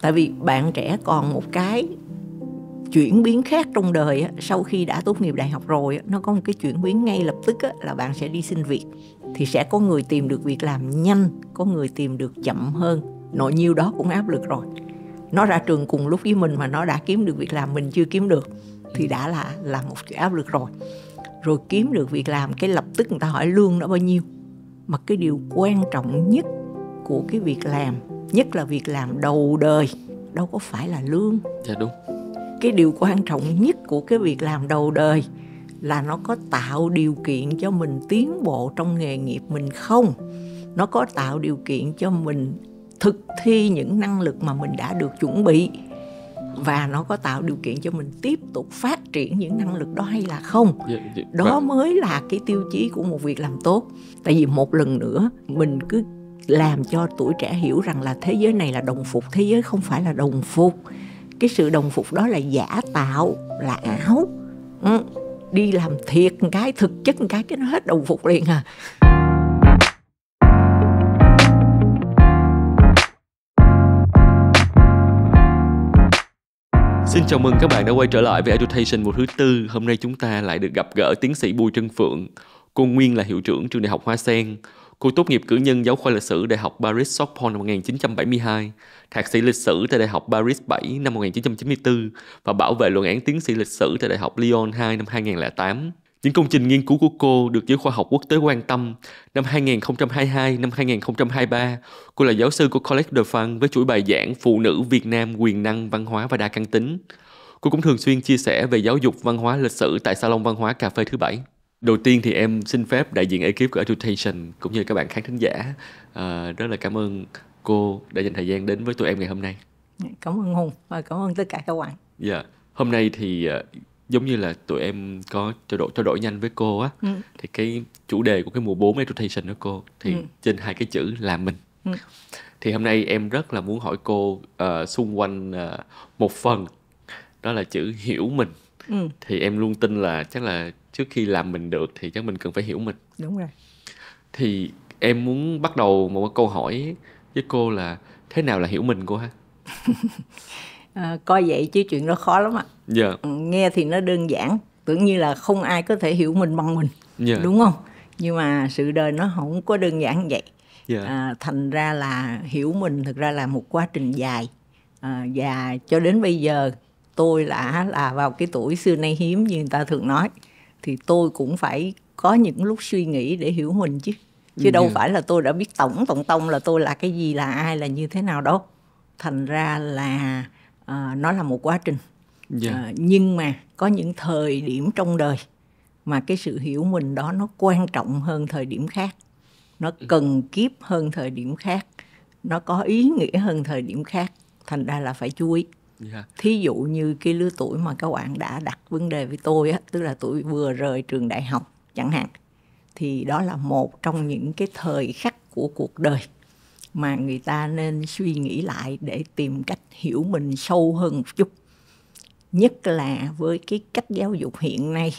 Tại vì bạn trẻ còn một cái chuyển biến khác trong đời á, sau khi đã tốt nghiệp đại học rồi á, nó có một cái chuyển biến ngay lập tức á, là bạn sẽ đi xin việc. Thì sẽ có người tìm được việc làm nhanh, có người tìm được chậm hơn. Nội nhiêu đó cũng áp lực rồi. Nó ra trường cùng lúc với mình mà nó đã kiếm được việc làm mình chưa kiếm được thì đã là một cái áp lực rồi. Rồi kiếm được việc làm cái lập tức người ta hỏi lương nó bao nhiêu. Mà cái điều quan trọng nhất của cái việc làm, nhất là việc làm đầu đời, đâu có phải là lương. Dạ đúng. Cái điều quan trọng nhất của cái việc làm đầu đời là nó có tạo điều kiện cho mình tiến bộ trong nghề nghiệp mình không? Nó có tạo điều kiện cho mình thực thi những năng lực mà mình đã được chuẩn bị, và nó có tạo điều kiện cho mình tiếp tục phát triển những năng lực đó hay là không? Đó mới là cái tiêu chí của một việc làm tốt. Tại vì một lần nữa mình cứ làm cho tuổi trẻ hiểu rằng là thế giới này là đồng phục. Thế giới không phải là đồng phục. Cái sự đồng phục đó là giả tạo, là ảo. Đi làm thiệt một cái, thực chất một cái nó hết đồng phục liền à. Xin chào mừng các bạn đã quay trở lại với Education mùa thứ tư. Hôm nay chúng ta lại được gặp gỡ tiến sĩ Bùi Trân Phượng. Cô nguyên là hiệu trưởng trường Đại học Hoa Sen. Cô tốt nghiệp cử nhân giáo khoa lịch sử Đại học Paris Sorbonne năm 1972, thạc sĩ lịch sử tại Đại học Paris 7 năm 1994 và bảo vệ luận án tiến sĩ lịch sử tại Đại học Lyon 2 năm 2008. Những công trình nghiên cứu của cô được giới khoa học quốc tế quan tâm. Năm 2022, năm 2023, cô là giáo sư của Collège de France với chuỗi bài giảng Phụ nữ Việt Nam, quyền năng, văn hóa và đa căn tính. Cô cũng thường xuyên chia sẻ về giáo dục, văn hóa, lịch sử tại Salon Văn hóa Cà phê thứ Bảy. Đầu tiên thì em xin phép đại diện ekip của Education cũng như các bạn khán thính giả rất là cảm ơn cô đã dành thời gian đến với tụi em ngày hôm nay. Cảm ơn Hùng và cảm ơn tất cả các bạn. Dạ, hôm nay thì giống như là tụi em có trao đổi nhanh với cô á, thì cái chủ đề của cái mùa 4 Education đó cô thì trên hai cái chữ là mình. Thì hôm nay em rất là muốn hỏi cô xung quanh một phần đó là chữ hiểu mình. Thì em luôn tin là chắc là trước khi làm mình được thì chắc mình cần phải hiểu mình. Đúng rồi. Thì em muốn bắt đầu một câu hỏi với cô là thế nào là hiểu mình cô ha? Coi vậy chứ chuyện đó khó lắm ạ. Nghe thì nó đơn giản, tưởng như là không ai có thể hiểu mình bằng mình, đúng không? Nhưng mà sự đời nó không có đơn giản vậy. Thành ra là hiểu mình thực ra là một quá trình dài, và cho đến bây giờ tôi là vào cái tuổi xưa nay hiếm như người ta thường nói, thì tôi cũng phải có những lúc suy nghĩ để hiểu mình chứ đâu phải là tôi đã biết tổng là tôi là cái gì, là ai, là như thế nào đâu. Thành ra là nó là một quá trình. Nhưng mà có những thời điểm trong đời mà cái sự hiểu mình đó nó quan trọng hơn thời điểm khác, nó cần kiếp hơn thời điểm khác, nó có ý nghĩa hơn thời điểm khác. Thành ra là phải chú ý. Thí dụ như cái lứa tuổi mà các bạn đã đặt vấn đề với tôi á, tức là tuổi vừa rời trường đại học chẳng hạn, thì đó là một trong những cái thời khắc của cuộc đời mà người ta nên suy nghĩ lại để tìm cách hiểu mình sâu hơn một chút. Nhất là với cái cách giáo dục hiện nay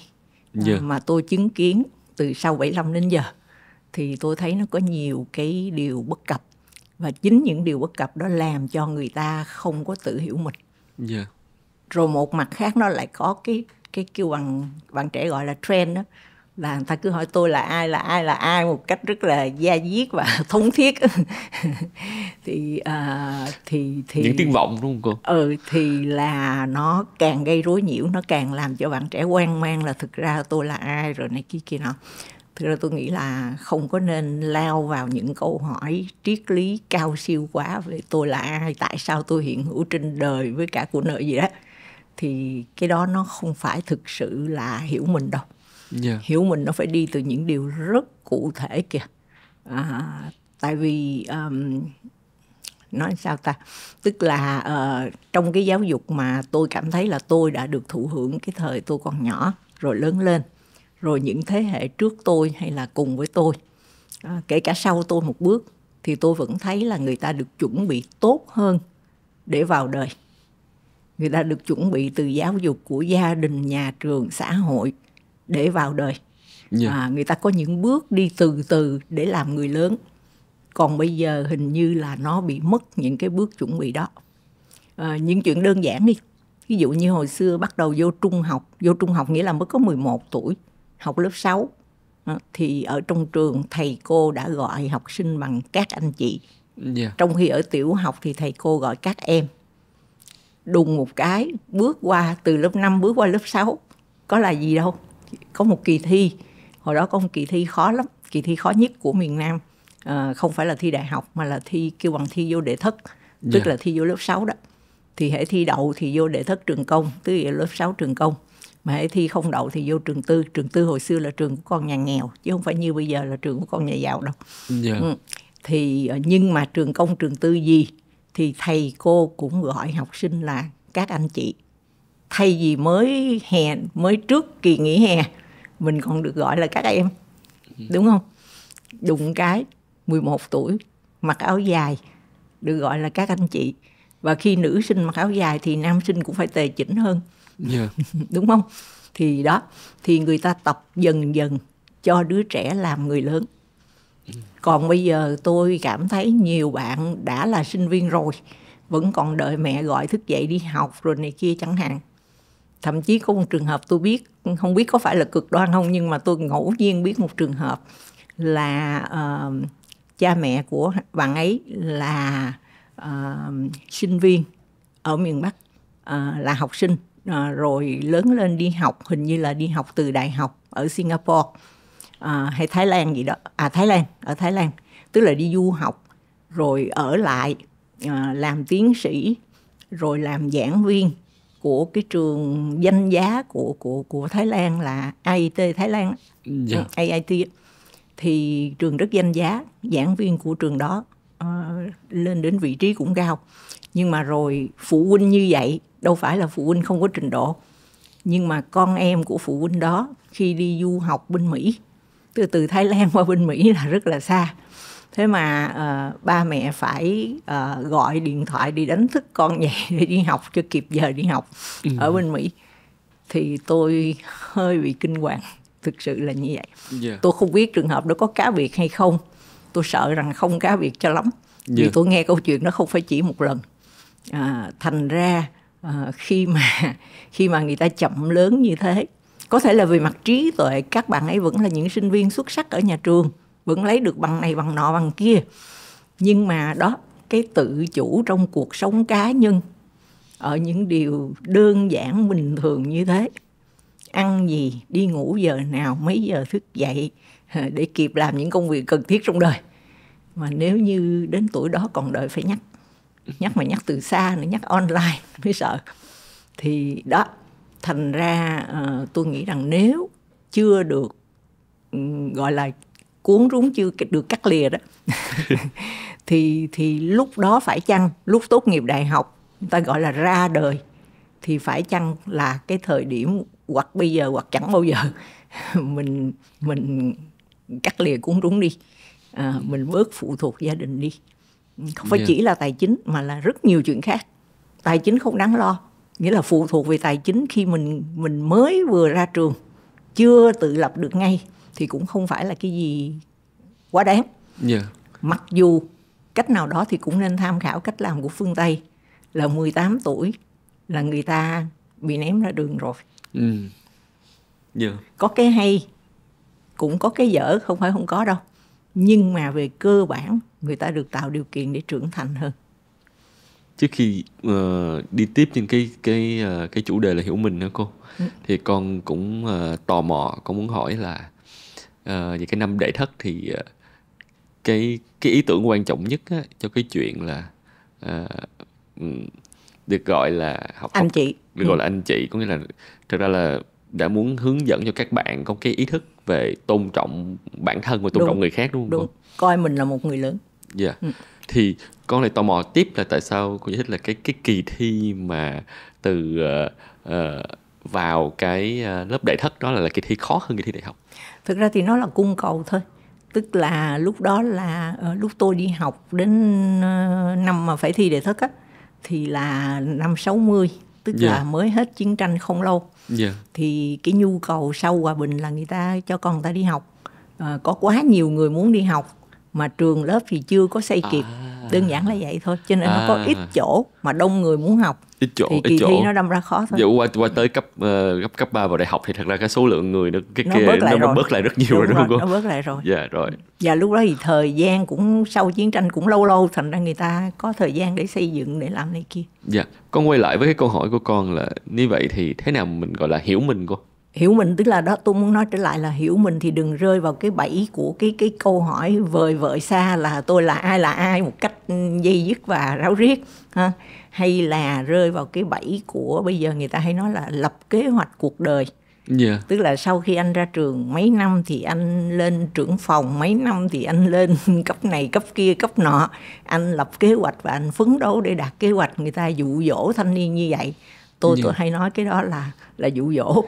mà tôi chứng kiến từ sau 75 đến giờ, thì tôi thấy nó có nhiều cái điều bất cập. Và chính những điều bất cập đó làm cho người ta không có tự hiểu mình. Rồi một mặt khác nó lại có cái kêu bạn trẻ gọi là trend đó, là người ta cứ hỏi tôi là ai một cách rất là da diết và thống thiết. thì những tiếng vọng đúng không cô? Thì là nó càng gây rối nhiễu, nó càng làm cho bạn trẻ hoang mang là thực ra tôi là ai rồi này kia nọ. Thực ra tôi nghĩ là không có nên lao vào những câu hỏi triết lý cao siêu quá về tôi là ai, tại sao tôi hiện hữu trên đời với cả của nợ gì đó. Thì cái đó nó không phải thực sự là hiểu mình đâu. Hiểu mình nó phải đi từ những điều rất cụ thể kìa. Tại vì nói sao ta, tức là trong cái giáo dục mà tôi cảm thấy là tôi đã được thụ hưởng cái thời tôi còn nhỏ rồi lớn lên, rồi những thế hệ trước tôi hay là cùng với tôi, kể cả sau tôi một bước, thì tôi vẫn thấy là người ta được chuẩn bị tốt hơn để vào đời. Người ta được chuẩn bị từ giáo dục của gia đình, nhà trường, xã hội để vào đời. Người ta có những bước đi từ từ để làm người lớn. Còn bây giờ hình như là nó bị mất những cái bước chuẩn bị đó. Những chuyện đơn giản đi. Ví dụ như hồi xưa bắt đầu vô trung học nghĩa là mới có 11 tuổi, học lớp 6. Thì ở trong trường thầy cô đã gọi học sinh bằng các anh chị. Trong khi ở tiểu học thì thầy cô gọi các em. Đùng một cái bước qua từ lớp 5 bước qua lớp 6, có là gì đâu, có một kỳ thi. Hồi đó có một kỳ thi khó lắm, kỳ thi khó nhất của miền Nam. Không phải là thi đại học mà là thi kêu bằng thi vô đệ thất, tức là thi vô lớp 6 đó. Thì hễ thi đậu thì vô đệ thất trường công, tức là lớp 6 trường công. Mà hễ thi không đậu thì vô trường tư. Trường tư hồi xưa là trường của con nhà nghèo, chứ không phải như bây giờ là trường của con nhà giàu đâu. Thì nhưng mà trường công trường tư gì thì thầy cô cũng gọi học sinh là các anh chị. Thay vì mới trước kỳ nghỉ hè mình còn được gọi là các em, đúng không? Đụng cái 11 tuổi mặc áo dài được gọi là các anh chị. Và khi nữ sinh mặc áo dài thì nam sinh cũng phải tề chỉnh hơn. Đúng không? Thì đó, thì người ta tập dần dần cho đứa trẻ làm người lớn. Còn bây giờ tôi cảm thấy nhiều bạn đã là sinh viên rồi vẫn còn đợi mẹ gọi thức dậy đi học rồi này kia chẳng hạn. Thậm chí có một trường hợp tôi biết, không biết có phải là cực đoan không, nhưng mà tôi ngẫu nhiên biết một trường hợp là cha mẹ của bạn ấy là sinh viên ở miền Bắc, là học sinh, rồi lớn lên đi học, hình như là đi học từ đại học ở Singapore hay Thái Lan gì đó. Ở Thái Lan, tức là đi du học rồi ở lại làm tiến sĩ rồi làm giảng viên của cái trường danh giá của Thái Lan là AIT Thái Lan. AIT thì trường rất danh giá, giảng viên của trường đó lên đến vị trí cũng cao. Nhưng mà rồi phụ huynh như vậy, đâu phải là phụ huynh không có trình độ, nhưng mà con em của phụ huynh đó khi đi du học bên Mỹ, từ Thái Lan qua bên Mỹ là rất là xa. Thế mà ba mẹ phải gọi điện thoại đi đánh thức con dậy để đi học cho kịp giờ đi học ở bên Mỹ. Thì tôi hơi bị kinh hoàng, thực sự là như vậy. Tôi không biết trường hợp đó có cá biệt hay không. Tôi sợ rằng không cá biệt cho lắm. Vì tôi nghe câu chuyện đó không phải chỉ một lần. Thành ra khi mà người ta chậm lớn như thế, có thể là về mặt trí tuệ các bạn ấy vẫn là những sinh viên xuất sắc ở nhà trường, vẫn lấy được bằng này bằng nọ bằng kia. Nhưng mà đó, cái tự chủ trong cuộc sống cá nhân ở những điều đơn giản bình thường như thế, ăn gì, đi ngủ giờ nào, mấy giờ thức dậy để kịp làm những công việc cần thiết trong đời. Mà nếu như đến tuổi đó còn đợi phải nhắc từ xa nữa, nhắc online mới sợ. Thì đó, thành ra tôi nghĩ rằng nếu chưa được gọi là cuốn rúng, chưa được cắt lìa đó thì lúc đó phải chăng lúc tốt nghiệp đại học, người ta gọi là ra đời, thì phải chăng là cái thời điểm hoặc bây giờ hoặc chẳng bao giờ mình cắt lìa cuốn rúng đi, mình bớt phụ thuộc gia đình đi. Không phải chỉ là tài chính mà là rất nhiều chuyện khác. Tài chính không đáng lo, nghĩa là phụ thuộc về tài chính khi mình mới vừa ra trường, chưa tự lập được ngay thì cũng không phải là cái gì quá đáng. Mặc dù cách nào đó thì cũng nên tham khảo cách làm của phương Tây, là 18 tuổi là người ta bị ném ra đường rồi. Có cái hay, cũng có cái dở, không phải không có đâu. Nhưng mà về cơ bản người ta được tạo điều kiện để trưởng thành hơn. Trước khi đi tiếp trên cái chủ đề là hiểu mình nữa cô, thì con cũng tò mò, con muốn hỏi là về cái năm đệ thất thì cái ý tưởng quan trọng nhất á, cho cái chuyện là được gọi là anh chị, được gọi là anh chị, có nghĩa là thật ra là đã muốn hướng dẫn cho các bạn có cái ý thức về tôn trọng bản thân và tôn trọng người khác, đúng không? Đúng, coi mình là một người lớn. Thì con lại tò mò tiếp là tại sao cô giải thích là cái kỳ thi mà từ vào cái lớp đệ thất đó là kỳ thi khó hơn kỳ thi đại học. Thực ra thì nó là cung cầu thôi. Tức là lúc đó là lúc tôi đi học đến năm mà phải thi đệ thất á, thì là năm 60, tức là mới hết chiến tranh không lâu. Thì cái nhu cầu sau hòa bình là người ta cho con người ta đi học. Có quá nhiều người muốn đi học, mà trường lớp thì chưa có xây kịp. Đơn giản là vậy thôi, cho nên nó có ít chỗ mà đông người muốn học. Ít chỗ, thì kỳ thi nó đâm ra khó thôi. Dẫu qua tới cấp 3 vào đại học thì thật ra cái số lượng người nó bớt lại rất nhiều. Đúng rồi đúng không cô? Nó bớt lại rồi. Dạ rồi. Và lúc đó thì thời gian cũng sau chiến tranh cũng lâu, thành ra người ta có thời gian để xây dựng, để làm này kia. Dạ, con quay lại với cái câu hỏi của con là như vậy thì thế nào mình gọi là hiểu mình cô? Hiểu mình tức là đó, tôi muốn nói trở lại là hiểu mình thì đừng rơi vào cái bẫy của cái câu hỏi vời vợi xa là tôi là ai một cách dây dứt và ráo riết ha. Hay là rơi vào cái bẫy của bây giờ người ta hay nói là lập kế hoạch cuộc đời. Yeah. Tức là sau khi anh ra trường mấy năm thì anh lên trưởng phòng, mấy năm thì anh lên cấp này cấp kia cấp nọ, anh lập kế hoạch và anh phấn đấu để đạt kế hoạch. Người ta dụ dỗ thanh niên như vậy. Tôi hay nói cái đó là dụ dỗ.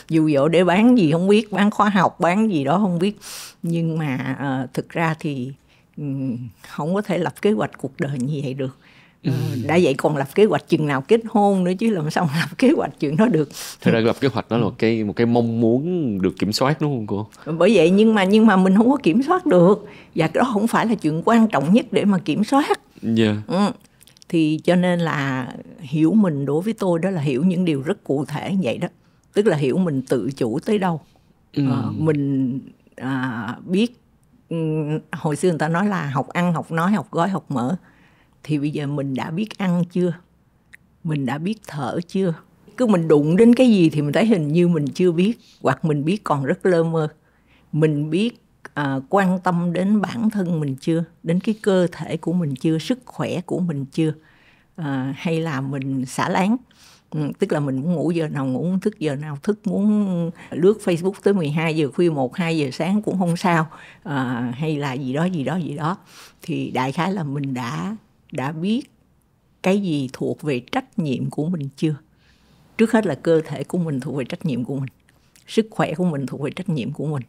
Dụ dỗ để bán gì không biết, bán khóa học, bán gì đó không biết. Nhưng mà thực ra thì không có thể lập kế hoạch cuộc đời như vậy được. Đã vậy còn lập kế hoạch chừng nào kết hôn nữa chứ làm sao mà lập kế hoạch chuyện đó được. Thật ra lập kế hoạch đó là một cái mong muốn được kiểm soát đúng không cô? Bởi vậy nhưng mà mình không có kiểm soát được. Và đó không phải là chuyện quan trọng nhất để mà kiểm soát. Yeah. Thì cho nên là hiểu mình đối với tôi đó là hiểu những điều rất cụ thể như vậy đó. Tức là hiểu mình tự chủ tới đâu. Mình biết, hồi xưa người ta nói là học ăn, học nói, học gói, học mở. Thì bây giờ mình đã biết ăn chưa? Mình đã biết thở chưa? Cứ mình đụng đến cái gì thì mình thấy hình như mình chưa biết, hoặc mình biết còn rất lơ mơ. Mình biết quan tâm đến bản thân mình chưa? Đến cái cơ thể của mình chưa? Sức khỏe của mình chưa? Hay là mình xả láng? Tức là mình muốn ngủ giờ nào ngủ, muốn thức giờ nào thức, muốn lướt Facebook tới 12 giờ khuya 1-2 giờ sáng cũng không sao. Hay là gì đó. Thì đại khái là mình đã biết cái gì thuộc về trách nhiệm của mình chưa? Trước hết là cơ thể của mình thuộc về trách nhiệm của mình. Sức khỏe của mình thuộc về trách nhiệm của mình.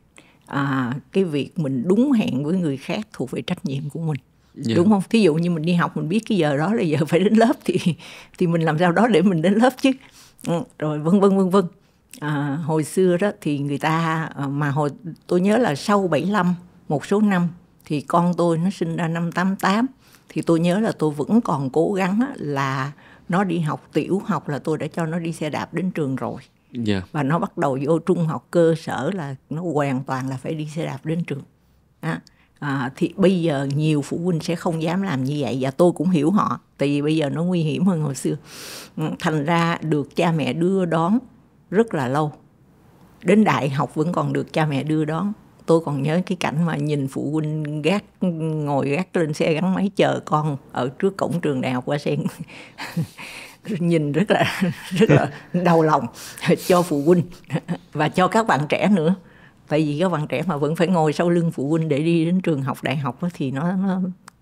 Cái việc mình đúng hẹn với người khác thuộc về trách nhiệm của mình. Yeah. Đúng không? Thí dụ như mình đi học mình biết cái giờ đó là giờ phải đến lớp thì mình làm sao đó để mình đến lớp chứ. Rồi vân vân. Hồi xưa đó thì người ta mà hồi tôi nhớ là sau 75 một số năm thì con tôi nó sinh ra năm 88 thì tôi nhớ là tôi vẫn còn cố gắng là nó đi học tiểu học là tôi đã cho nó đi xe đạp đến trường rồi. Yeah. Và nó bắt đầu vô trung học cơ sở là nó hoàn toàn là phải đi xe đạp đến trường. Thì bây giờ nhiều phụ huynh sẽ không dám làm như vậy và tôi cũng hiểu họ, tại vì bây giờ nó nguy hiểm hơn hồi xưa. Thành ra được cha mẹ đưa đón rất là lâu. Đến đại học vẫn còn được cha mẹ đưa đón. Tôi còn nhớ cái cảnh mà nhìn phụ huynh ngồi gác lên xe gắn máy chờ con ở trước cổng trường Đại học Hoa Sen. Nhìn rất là đau lòng cho phụ huynh và cho các bạn trẻ nữa. Tại vì các bạn trẻ mà vẫn phải ngồi sau lưng phụ huynh để đi đến trường học đại học thì nó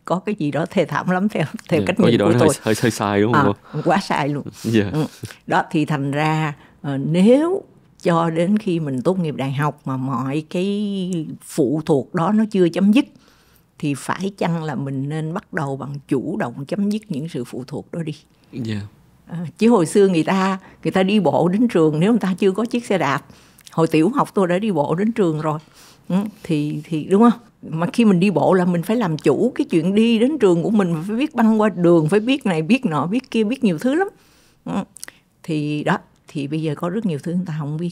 có cái gì đó thê thảm lắm theo cách nhìn của tôi. Hơi sai đúng không? Quá sai luôn. Đó thì thành ra nếu cho đến khi mình tốt nghiệp đại học mà mọi cái phụ thuộc đó nó chưa chấm dứt thì phải chăng là mình nên bắt đầu bằng chủ động chấm dứt những sự phụ thuộc đó đi. Yeah. Chứ hồi xưa người ta đi bộ đến trường nếu người ta chưa có chiếc xe đạp. Hồi tiểu học tôi đã đi bộ đến trường rồi. Thì đúng không? Mà khi mình đi bộ là mình phải làm chủ cái chuyện đi đến trường của mình, phải biết băng qua đường, phải biết này, biết nọ, biết kia, biết nhiều thứ lắm. Thì đó, thì bây giờ có rất nhiều thứ người ta không biết.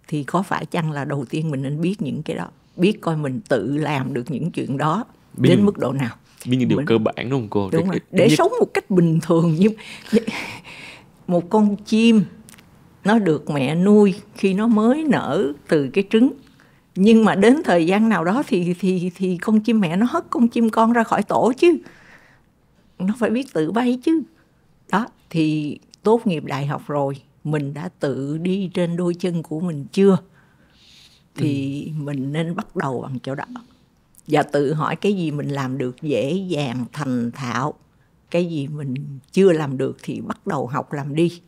Thì có phải chăng là đầu tiên mình nên biết những cái đó, biết coi mình tự làm được những chuyện đó đến mức độ nào. Biết những điều cơ bản đúng không cô? Đúng rồi. Để sống một cách bình thường như một con chim nó được mẹ nuôi khi nó mới nở từ cái trứng. Nhưng mà đến thời gian nào đó thì con chim mẹ nó hất con chim con ra khỏi tổ chứ. Nó phải biết tự bay chứ. Đó, thì tốt nghiệp đại học rồi, mình đã tự đi trên đôi chân của mình chưa? Thì mình nên bắt đầu bằng chỗ đó. Và tự hỏi cái gì mình làm được dễ dàng, thành thạo. Cái gì mình chưa làm được thì bắt đầu học làm đi.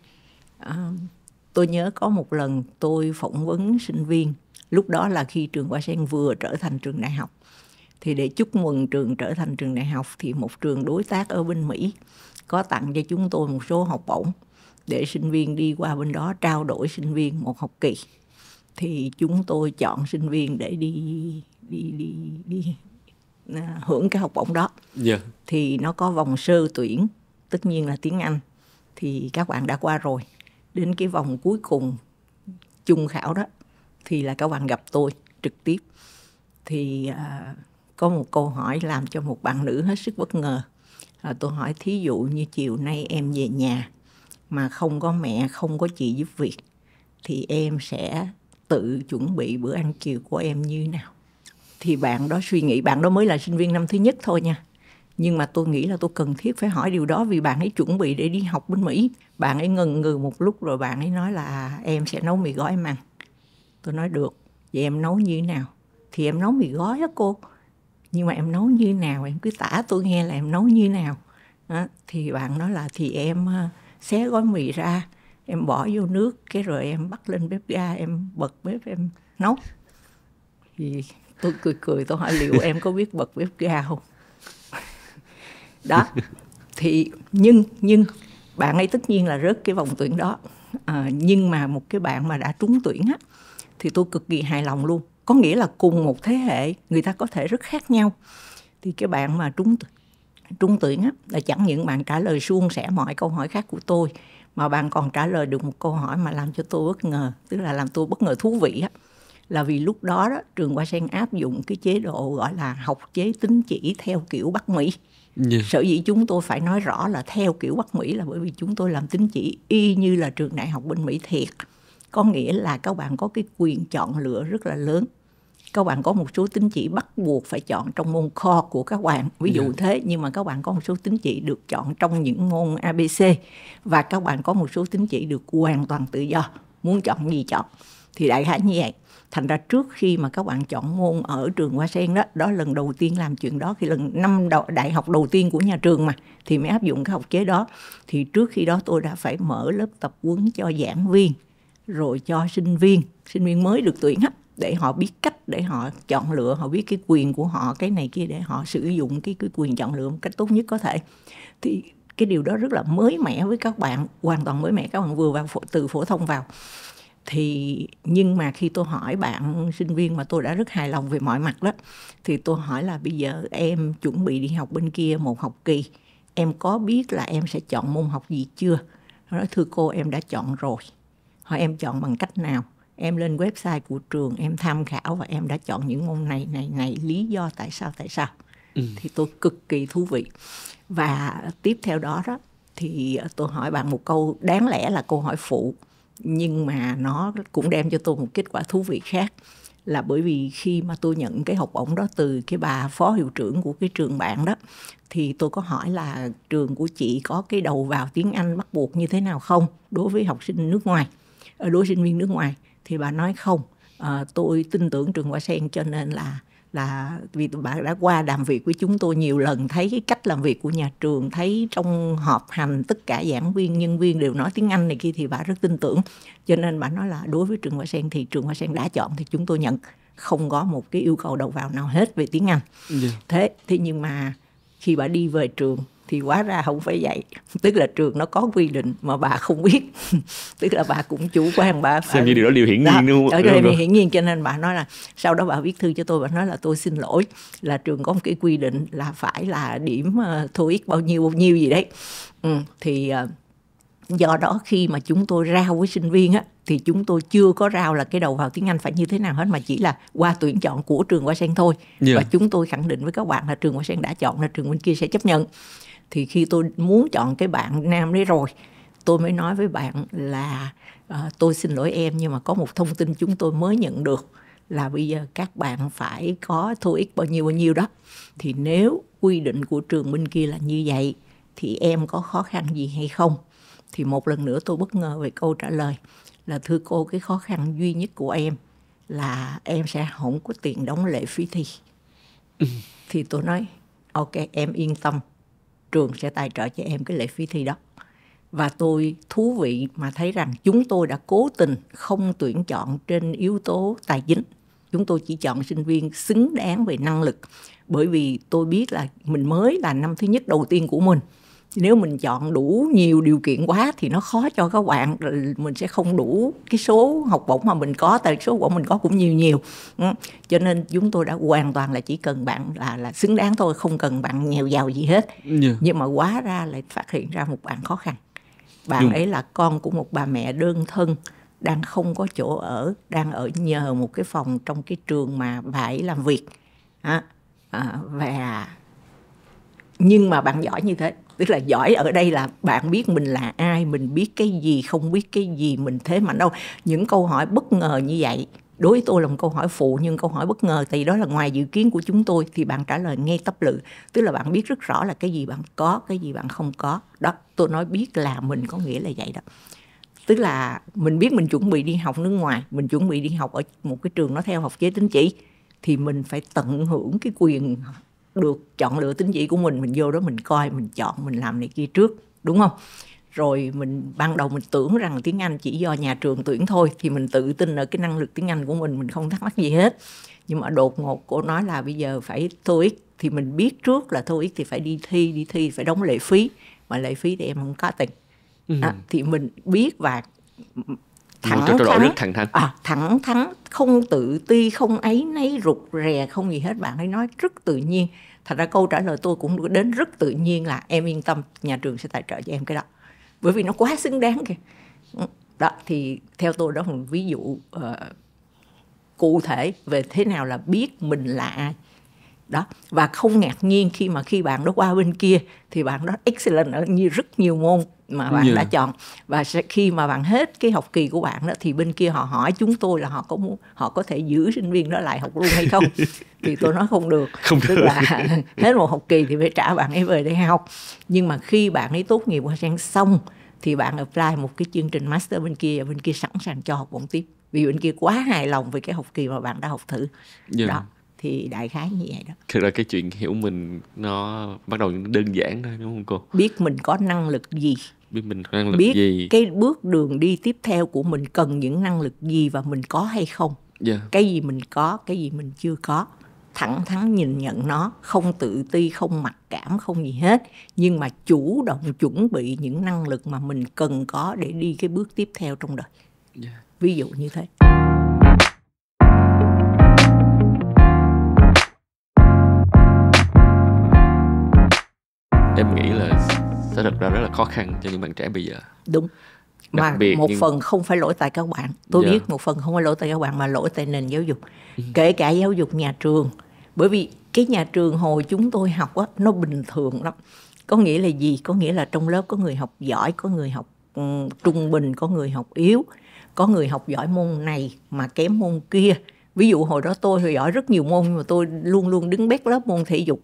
Tôi nhớ có một lần tôi phỏng vấn sinh viên. Lúc đó là khi trường Hoa Sen vừa trở thành trường đại học. Thì để chúc mừng trường trở thành trường đại học thì một trường đối tác ở bên Mỹ có tặng cho chúng tôi một số học bổng để sinh viên đi qua bên đó trao đổi sinh viên một học kỳ. Thì chúng tôi chọn sinh viên để đi hưởng cái học bổng đó. Thì nó có vòng sơ tuyển, tất nhiên là tiếng Anh, thì các bạn đã qua rồi. Đến cái vòng cuối cùng chung khảo đó thì là các bạn gặp tôi trực tiếp. Thì có một câu hỏi làm cho một bạn nữ hết sức bất ngờ. Tôi hỏi thí dụ như chiều nay em về nhà mà không có mẹ, không có chị giúp việc, thì em sẽ tự chuẩn bị bữa ăn chiều của em như thế nào? Thì bạn đó suy nghĩ, bạn đó mới là sinh viên năm thứ nhất thôi nha. Nhưng mà tôi nghĩ là tôi cần thiết phải hỏi điều đó, vì bạn ấy chuẩn bị để đi học bên Mỹ. Bạn ấy ngần ngừ một lúc rồi bạn ấy nói là em sẽ nấu mì gói em ăn. Tôi nói được, vậy em nấu như thế nào? Thì em nấu mì gói á cô. Nhưng mà em nấu như thế nào? Em cứ tả tôi nghe là em nấu như thế nào. Thì bạn nói là thì em xé gói mì ra, em bỏ vô nước, cái rồi em bắt lên bếp ga, em bật bếp em nấu. Thì tôi cười tôi hỏi liệu em có biết bật bếp ga không? Đó. Thì nhưng bạn ấy tất nhiên là rớt cái vòng tuyển đó. Nhưng mà một cái bạn mà đã trúng tuyển á, thì tôi cực kỳ hài lòng luôn. Có nghĩa là cùng một thế hệ người ta có thể rất khác nhau. Thì cái bạn mà trúng tuyển á, là chẳng những bạn trả lời suôn sẻ mọi câu hỏi khác của tôi, mà bạn còn trả lời được một câu hỏi mà làm cho tôi bất ngờ, tức là làm tôi bất ngờ thú vị á. Là vì lúc đó, trường Hoa Sen áp dụng cái chế độ gọi là học chế tín chỉ theo kiểu Bắc Mỹ. Sở dĩ chúng tôi phải nói rõ là theo kiểu Bắc Mỹ là bởi vì chúng tôi làm tín chỉ y như là trường đại học bên Mỹ thiệt. Có nghĩa là các bạn có cái quyền chọn lựa rất là lớn. Các bạn có một số tín chỉ bắt buộc phải chọn trong môn core của các bạn, ví dụ thế. Nhưng mà các bạn có một số tín chỉ được chọn trong những môn ABC. Và các bạn có một số tín chỉ được hoàn toàn tự do, muốn chọn gì chọn. Thì đại khái như vậy. Thành ra trước khi mà các bạn chọn môn ở trường Hoa Sen đó lần đầu tiên làm chuyện đó, khi lần năm đại học đầu tiên của nhà trường mà, thì mới áp dụng cái học chế đó. Thì trước khi đó tôi đã phải mở lớp tập huấn cho giảng viên, rồi cho sinh viên mới được tuyển á, để họ biết cách để họ chọn lựa, họ biết cái quyền của họ, cái này kia, để họ sử dụng cái quyền chọn lựa một cách tốt nhất có thể. Thì cái điều đó rất là mới mẻ với các bạn, hoàn toàn mới mẻ. Các bạn vừa vào từ phổ thông vào. Thì nhưng mà khi tôi hỏi bạn sinh viên mà tôi đã rất hài lòng về mọi mặt đó, thì tôi hỏi là bây giờ em chuẩn bị đi học bên kia một học kỳ, em có biết là em sẽ chọn môn học gì chưa? Nó nói thưa cô em đã chọn rồi. Hỏi em chọn bằng cách nào? Em lên website của trường, em tham khảo và em đã chọn những môn này, lý do tại sao? Thì tôi cực kỳ thú vị. Và tiếp theo đó thì tôi hỏi bạn một câu đáng lẽ là câu hỏi phụ, nhưng mà nó cũng đem cho tôi một kết quả thú vị khác. Là bởi vì khi mà tôi nhận cái học bổng đó từ cái bà phó hiệu trưởng của cái trường bạn đó, thì tôi có hỏi là trường của chị có cái đầu vào tiếng Anh bắt buộc như thế nào không đối với học sinh nước ngoài, đối với sinh viên nước ngoài. Thì bà nói không, tôi tin tưởng trường Hoa Sen, cho nên là vì bà đã qua làm việc với chúng tôi nhiều lần, thấy cái cách làm việc của nhà trường, thấy trong họp hành tất cả giảng viên, nhân viên đều nói tiếng Anh này kia, thì bà rất tin tưởng. Cho nên bà nói là đối với trường Hoa Sen thì trường Hoa Sen đã chọn thì chúng tôi nhận, không có một cái yêu cầu đầu vào nào hết về tiếng Anh. Thế nhưng mà khi bà đi về trường thì hóa ra không phải vậy. Tức là trường nó có quy định mà bà không biết. Tức là bà cũng chủ quan, bà xem như điều đó điều hiển nhiên đúng không? Điều hiển nhiên, cho nên bà nói là sau đó bà viết thư cho tôi, bà nói là tôi xin lỗi, là trường có một cái quy định là phải là điểm TOEIC bao nhiêu gì đấy. Thì do đó khi mà chúng tôi rao với sinh viên á, thì chúng tôi chưa có rao là cái đầu vào tiếng Anh phải như thế nào hết, mà chỉ là qua tuyển chọn của trường Hoa Sen thôi. Và chúng tôi khẳng định với các bạn là trường Hoa Sen đã chọn, là trường bên kia sẽ chấp nhận. Thì khi tôi muốn chọn cái bạn nam đấy rồi, tôi mới nói với bạn là tôi xin lỗi em, nhưng mà có một thông tin chúng tôi mới nhận được là bây giờ các bạn phải có TOEIC bao nhiêu đó. Thì nếu quy định của trường bên kia là như vậy thì em có khó khăn gì hay không? Thì một lần nữa tôi bất ngờ về câu trả lời là thưa cô, cái khó khăn duy nhất của em là em sẽ không có tiền đóng lệ phí thi. Thì tôi nói ok, em yên tâm, trường sẽ tài trợ cho em cái lệ phí thi đó. Và tôi thú vị mà thấy rằng chúng tôi đã cố tình không tuyển chọn trên yếu tố tài chính. Chúng tôi chỉ chọn sinh viên xứng đáng về năng lực. Bởi vì tôi biết là mình mới là năm thứ nhất đầu tiên của mình. Nếu mình chọn đủ nhiều điều kiện quá thì nó khó cho các bạn, mình sẽ không đủ cái số học bổng mà mình có, tại số học bổng mình có cũng nhiều. Cho nên chúng tôi đã hoàn toàn là chỉ cần bạn là xứng đáng thôi, không cần bạn nghèo giàu gì hết. Nhưng mà hóa ra lại phát hiện ra một bạn khó khăn. Bạn ấy là con của một bà mẹ đơn thân, đang không có chỗ ở, đang ở nhờ một cái phòng trong cái trường mà bà ấy làm việc. Và nhưng mà bạn giỏi như thế, tức là giỏi ở đây là bạn biết mình là ai, mình biết cái gì, không biết cái gì, mình thế mạnh đâu. Những câu hỏi bất ngờ như vậy đối với tôi là một câu hỏi phụ, nhưng câu hỏi bất ngờ thì đó là ngoài dự kiến của chúng tôi, thì bạn trả lời ngay tấp lự. Tức là bạn biết rất rõ là cái gì bạn có, cái gì bạn không có. Đó, tôi nói biết là mình có nghĩa là vậy đó. Tức là mình biết mình chuẩn bị đi học nước ngoài, mình chuẩn bị đi học ở một cái trường nó theo học chế tín chỉ, thì mình phải tận hưởng cái quyền được chọn lựa tín chỉ của mình vô đó mình coi, mình chọn, mình làm này kia trước, đúng không? Rồi mình ban đầu mình tưởng rằng tiếng Anh chỉ do nhà trường tuyển thôi, thì mình tự tin ở cái năng lực tiếng Anh của mình không thắc mắc gì hết. Nhưng mà đột ngột cô nói là bây giờ phải TOEIC, thì mình biết trước là TOEIC thì phải đi thi phải đóng lệ phí, mà lệ phí thì em không có tiền. Thì mình biết và thẳng thắn, không tự ti, không ấy nấy rụt rè, không gì hết. Bạn ấy nói rất tự nhiên. Thật ra câu trả lời tôi cũng đến rất tự nhiên là em yên tâm, nhà trường sẽ tài trợ cho em cái đó, bởi vì nó quá xứng đáng kìa. Đó, thì theo tôi đó là một ví dụ cụ thể về thế nào là biết mình là ai. Đó, và không ngạc nhiên khi bạn đó qua bên kia thì bạn đó excellent ở rất nhiều môn mà bạn đã chọn. Và khi mà bạn hết cái học kỳ của bạn đó thì bên kia họ hỏi chúng tôi là họ có thể giữ sinh viên đó lại học luôn hay không. Thì tôi nói không được. Tức là hết một học kỳ thì phải trả bạn ấy về để học. Nhưng mà khi bạn ấy tốt nghiệp Hoa Sen xong thì bạn apply một cái chương trình master bên kia, và bên kia sẵn sàng cho học bổng tiếp, vì bên kia quá hài lòng về cái học kỳ mà bạn đã học thử. Đó, thì đại khái như vậy đó. Thực ra cái chuyện hiểu mình nó bắt đầu đơn giản thôi, đúng không cô? Biết mình có năng lực gì, biết mình có năng lực biết gì, cái bước đường đi tiếp theo của mình cần những năng lực gì và mình có hay không. Cái gì mình có, cái gì mình chưa có, thẳng thắn nhìn nhận nó, không tự ti, không mặc cảm, không gì hết, nhưng mà chủ động chuẩn bị những năng lực mà mình cần có để đi cái bước tiếp theo trong đời. Ví dụ như thế. Em nghĩ là sẽ thật ra rất là khó khăn cho những bạn trẻ bây giờ. Đúng. Mà một phần không phải lỗi tại các bạn. Tôi biết một phần không phải lỗi tại các bạn, mà lỗi tại nền giáo dục. Kể cả giáo dục nhà trường. Bởi vì cái nhà trường hồi chúng tôi học á, nó bình thường lắm. Có nghĩa là gì? Có nghĩa là trong lớp có người học giỏi, có người học trung bình, có người học yếu, có người học giỏi môn này mà kém môn kia. Ví dụ hồi đó tôi giỏi rất nhiều môn, nhưng mà tôi luôn luôn đứng bét lớp môn thể dục.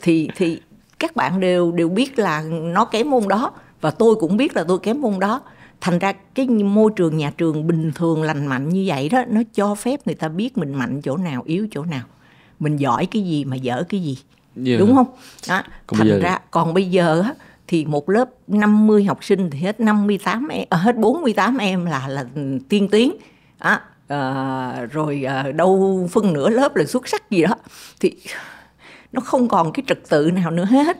Thì các bạn đều biết là nó kém môn đó, và tôi cũng biết là tôi kém môn đó. Thành ra cái môi trường nhà trường bình thường lành mạnh như vậy đó, nó cho phép người ta biết mình mạnh chỗ nào, yếu chỗ nào, mình giỏi cái gì mà dở cái gì. Đúng không? Đó. Thành ra còn bây giờ á, thì một lớp 50 học sinh thì hết 58 em, hết 48 em là tiên tiến. Rồi đâu phân nửa lớp là xuất sắc gì đó. Thì nó không còn cái trật tự nào nữa hết.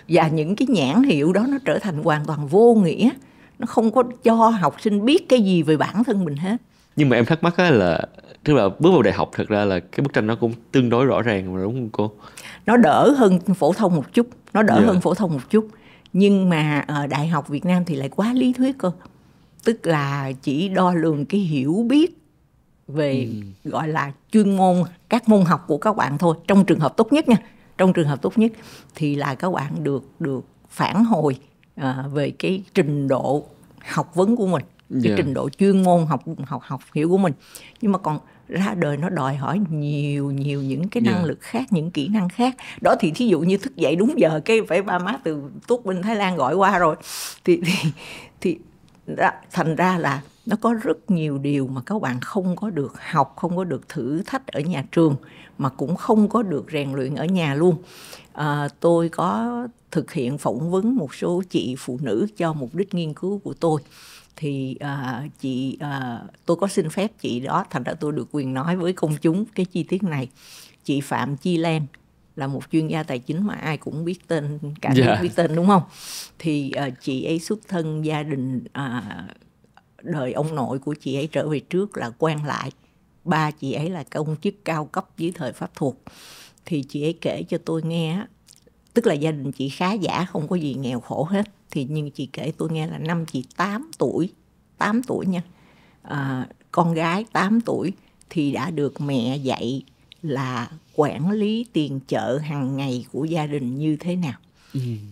Và những cái nhãn hiệu đó nó trở thành hoàn toàn vô nghĩa. Nó không có cho học sinh biết cái gì về bản thân mình hết. Nhưng mà em thắc mắc là tức là bước vào đại học thật ra là cái bức tranh nó cũng tương đối rõ ràng mà, đúng không cô? Nó đỡ hơn phổ thông một chút. Hơn phổ thông một chút. Nhưng mà ở Đại học Việt Nam thì lại quá lý thuyết cơ. Tức là chỉ đo lường cái hiểu biết về gọi là chuyên môn, các môn học của các bạn thôi. Trong trường hợp tốt nhất nha, trong trường hợp tốt nhất thì là các bạn được phản hồi về cái trình độ học vấn của mình, cái trình độ chuyên môn học hiểu của mình. Nhưng mà còn ra đời nó đòi hỏi nhiều những cái năng lực khác, những kỹ năng khác. Đó thì thí dụ như thức dậy đúng giờ cái phải ba má từ tuốt bên Thái Lan gọi qua rồi. Thì thành ra là nó có rất nhiều điều mà các bạn không có được học, không có được thử thách ở nhà trường, mà cũng không có được rèn luyện ở nhà luôn. Tôi có thực hiện phỏng vấn một số chị phụ nữ cho mục đích nghiên cứu của tôi. Thì tôi có xin phép chị đó, thành ra tôi được quyền nói với công chúng cái chi tiết này. Chị Phạm Chi Lan là một chuyên gia tài chính mà ai cũng biết tên, cả nước biết tên, đúng không? Thì chị ấy xuất thân gia đình, đời ông nội của chị ấy trở về trước là quan lại. Ba chị ấy là công chức cao cấp dưới thời Pháp thuộc. Thì chị ấy kể cho tôi nghe, tức là gia đình chị khá giả, không có gì nghèo khổ hết. Thì nhưng chị kể tôi nghe là năm chị 8 tuổi nha, con gái 8 tuổi thì đã được mẹ dạy là quản lý tiền chợ hàng ngày của gia đình như thế nào.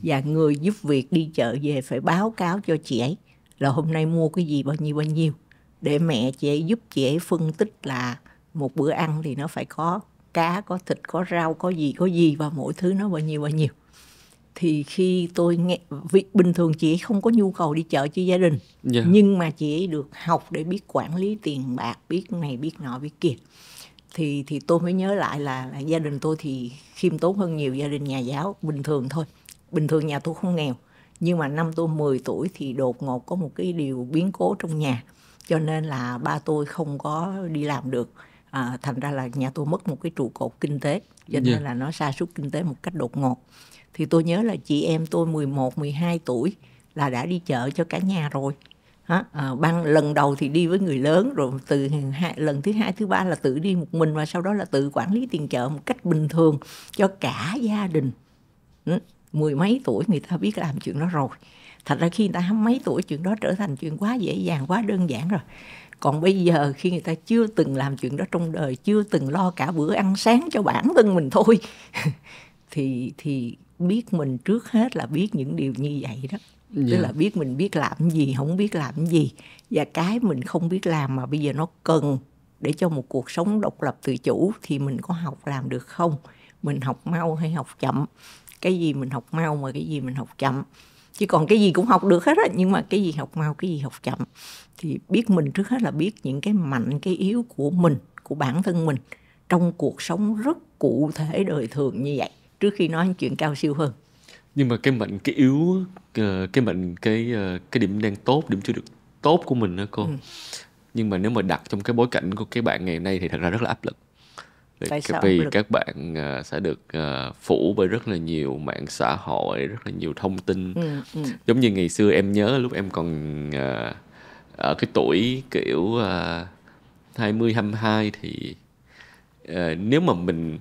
Và người giúp việc đi chợ về phải báo cáo cho chị ấy là hôm nay mua cái gì bao nhiêu, để mẹ chị ấy giúp chị ấy phân tích là một bữa ăn thì nó phải có cá, có thịt, có rau, có gì và mỗi thứ nó bao nhiêu. Thì khi tôi nghe, bình thường chị ấy không có nhu cầu đi chợ cho gia đình, nhưng mà chị ấy được học để biết quản lý tiền bạc, biết này biết nọ biết kia. Thì tôi mới nhớ lại là gia đình tôi thì khiêm tốn hơn nhiều gia đình nhà giáo bình thường thôi. Bình thường nhà tôi không nghèo, nhưng mà năm tôi 10 tuổi thì đột ngột có một cái điều biến cố trong nhà, cho nên là ba tôi không có đi làm được. Thành ra là nhà tôi mất một cái trụ cột kinh tế, cho nên là nó sa sút kinh tế một cách đột ngột. Thì tôi nhớ là chị em tôi 11, 12 tuổi là đã đi chợ cho cả nhà rồi. Lần đầu thì đi với người lớn, rồi từ lần thứ hai, thứ ba là tự đi một mình, và sau đó là tự quản lý tiền chợ một cách bình thường cho cả gia đình. Mười mấy tuổi người ta biết làm chuyện đó rồi. Thật ra khi người ta mấy tuổi, chuyện đó trở thành chuyện quá dễ dàng, quá đơn giản rồi. Còn bây giờ khi người ta chưa từng làm chuyện đó trong đời, chưa từng lo cả bữa ăn sáng cho bản thân mình thôi, thì biết mình trước hết là biết những điều như vậy đó. Tức là biết mình biết làm gì, không biết làm gì. Và cái mình không biết làm mà bây giờ nó cần để cho một cuộc sống độc lập tự chủ thì mình có học làm được không? Mình học mau hay học chậm? Cái gì mình học mau mà cái gì mình học chậm? Chứ còn cái gì cũng học được hết á, nhưng mà cái gì học mau, cái gì học chậm. Thì biết mình trước hết là biết những cái mạnh, cái yếu của mình, của bản thân mình trong cuộc sống rất cụ thể đời thường như vậy, trước khi nói chuyện cao siêu hơn. Nhưng mà cái mạnh, cái yếu, cái mạnh, cái điểm đang tốt, điểm chưa được tốt của mình đó cô. Nhưng mà nếu mà đặt trong cái bối cảnh của các bạn ngày nay thì thật ra rất là áp lực. Vì các bạn sẽ được phủ bởi rất là nhiều mạng xã hội, rất là nhiều thông tin. Giống như ngày xưa em nhớ lúc em còn ở cái tuổi kiểu 20, 22 thì nếu mà mình,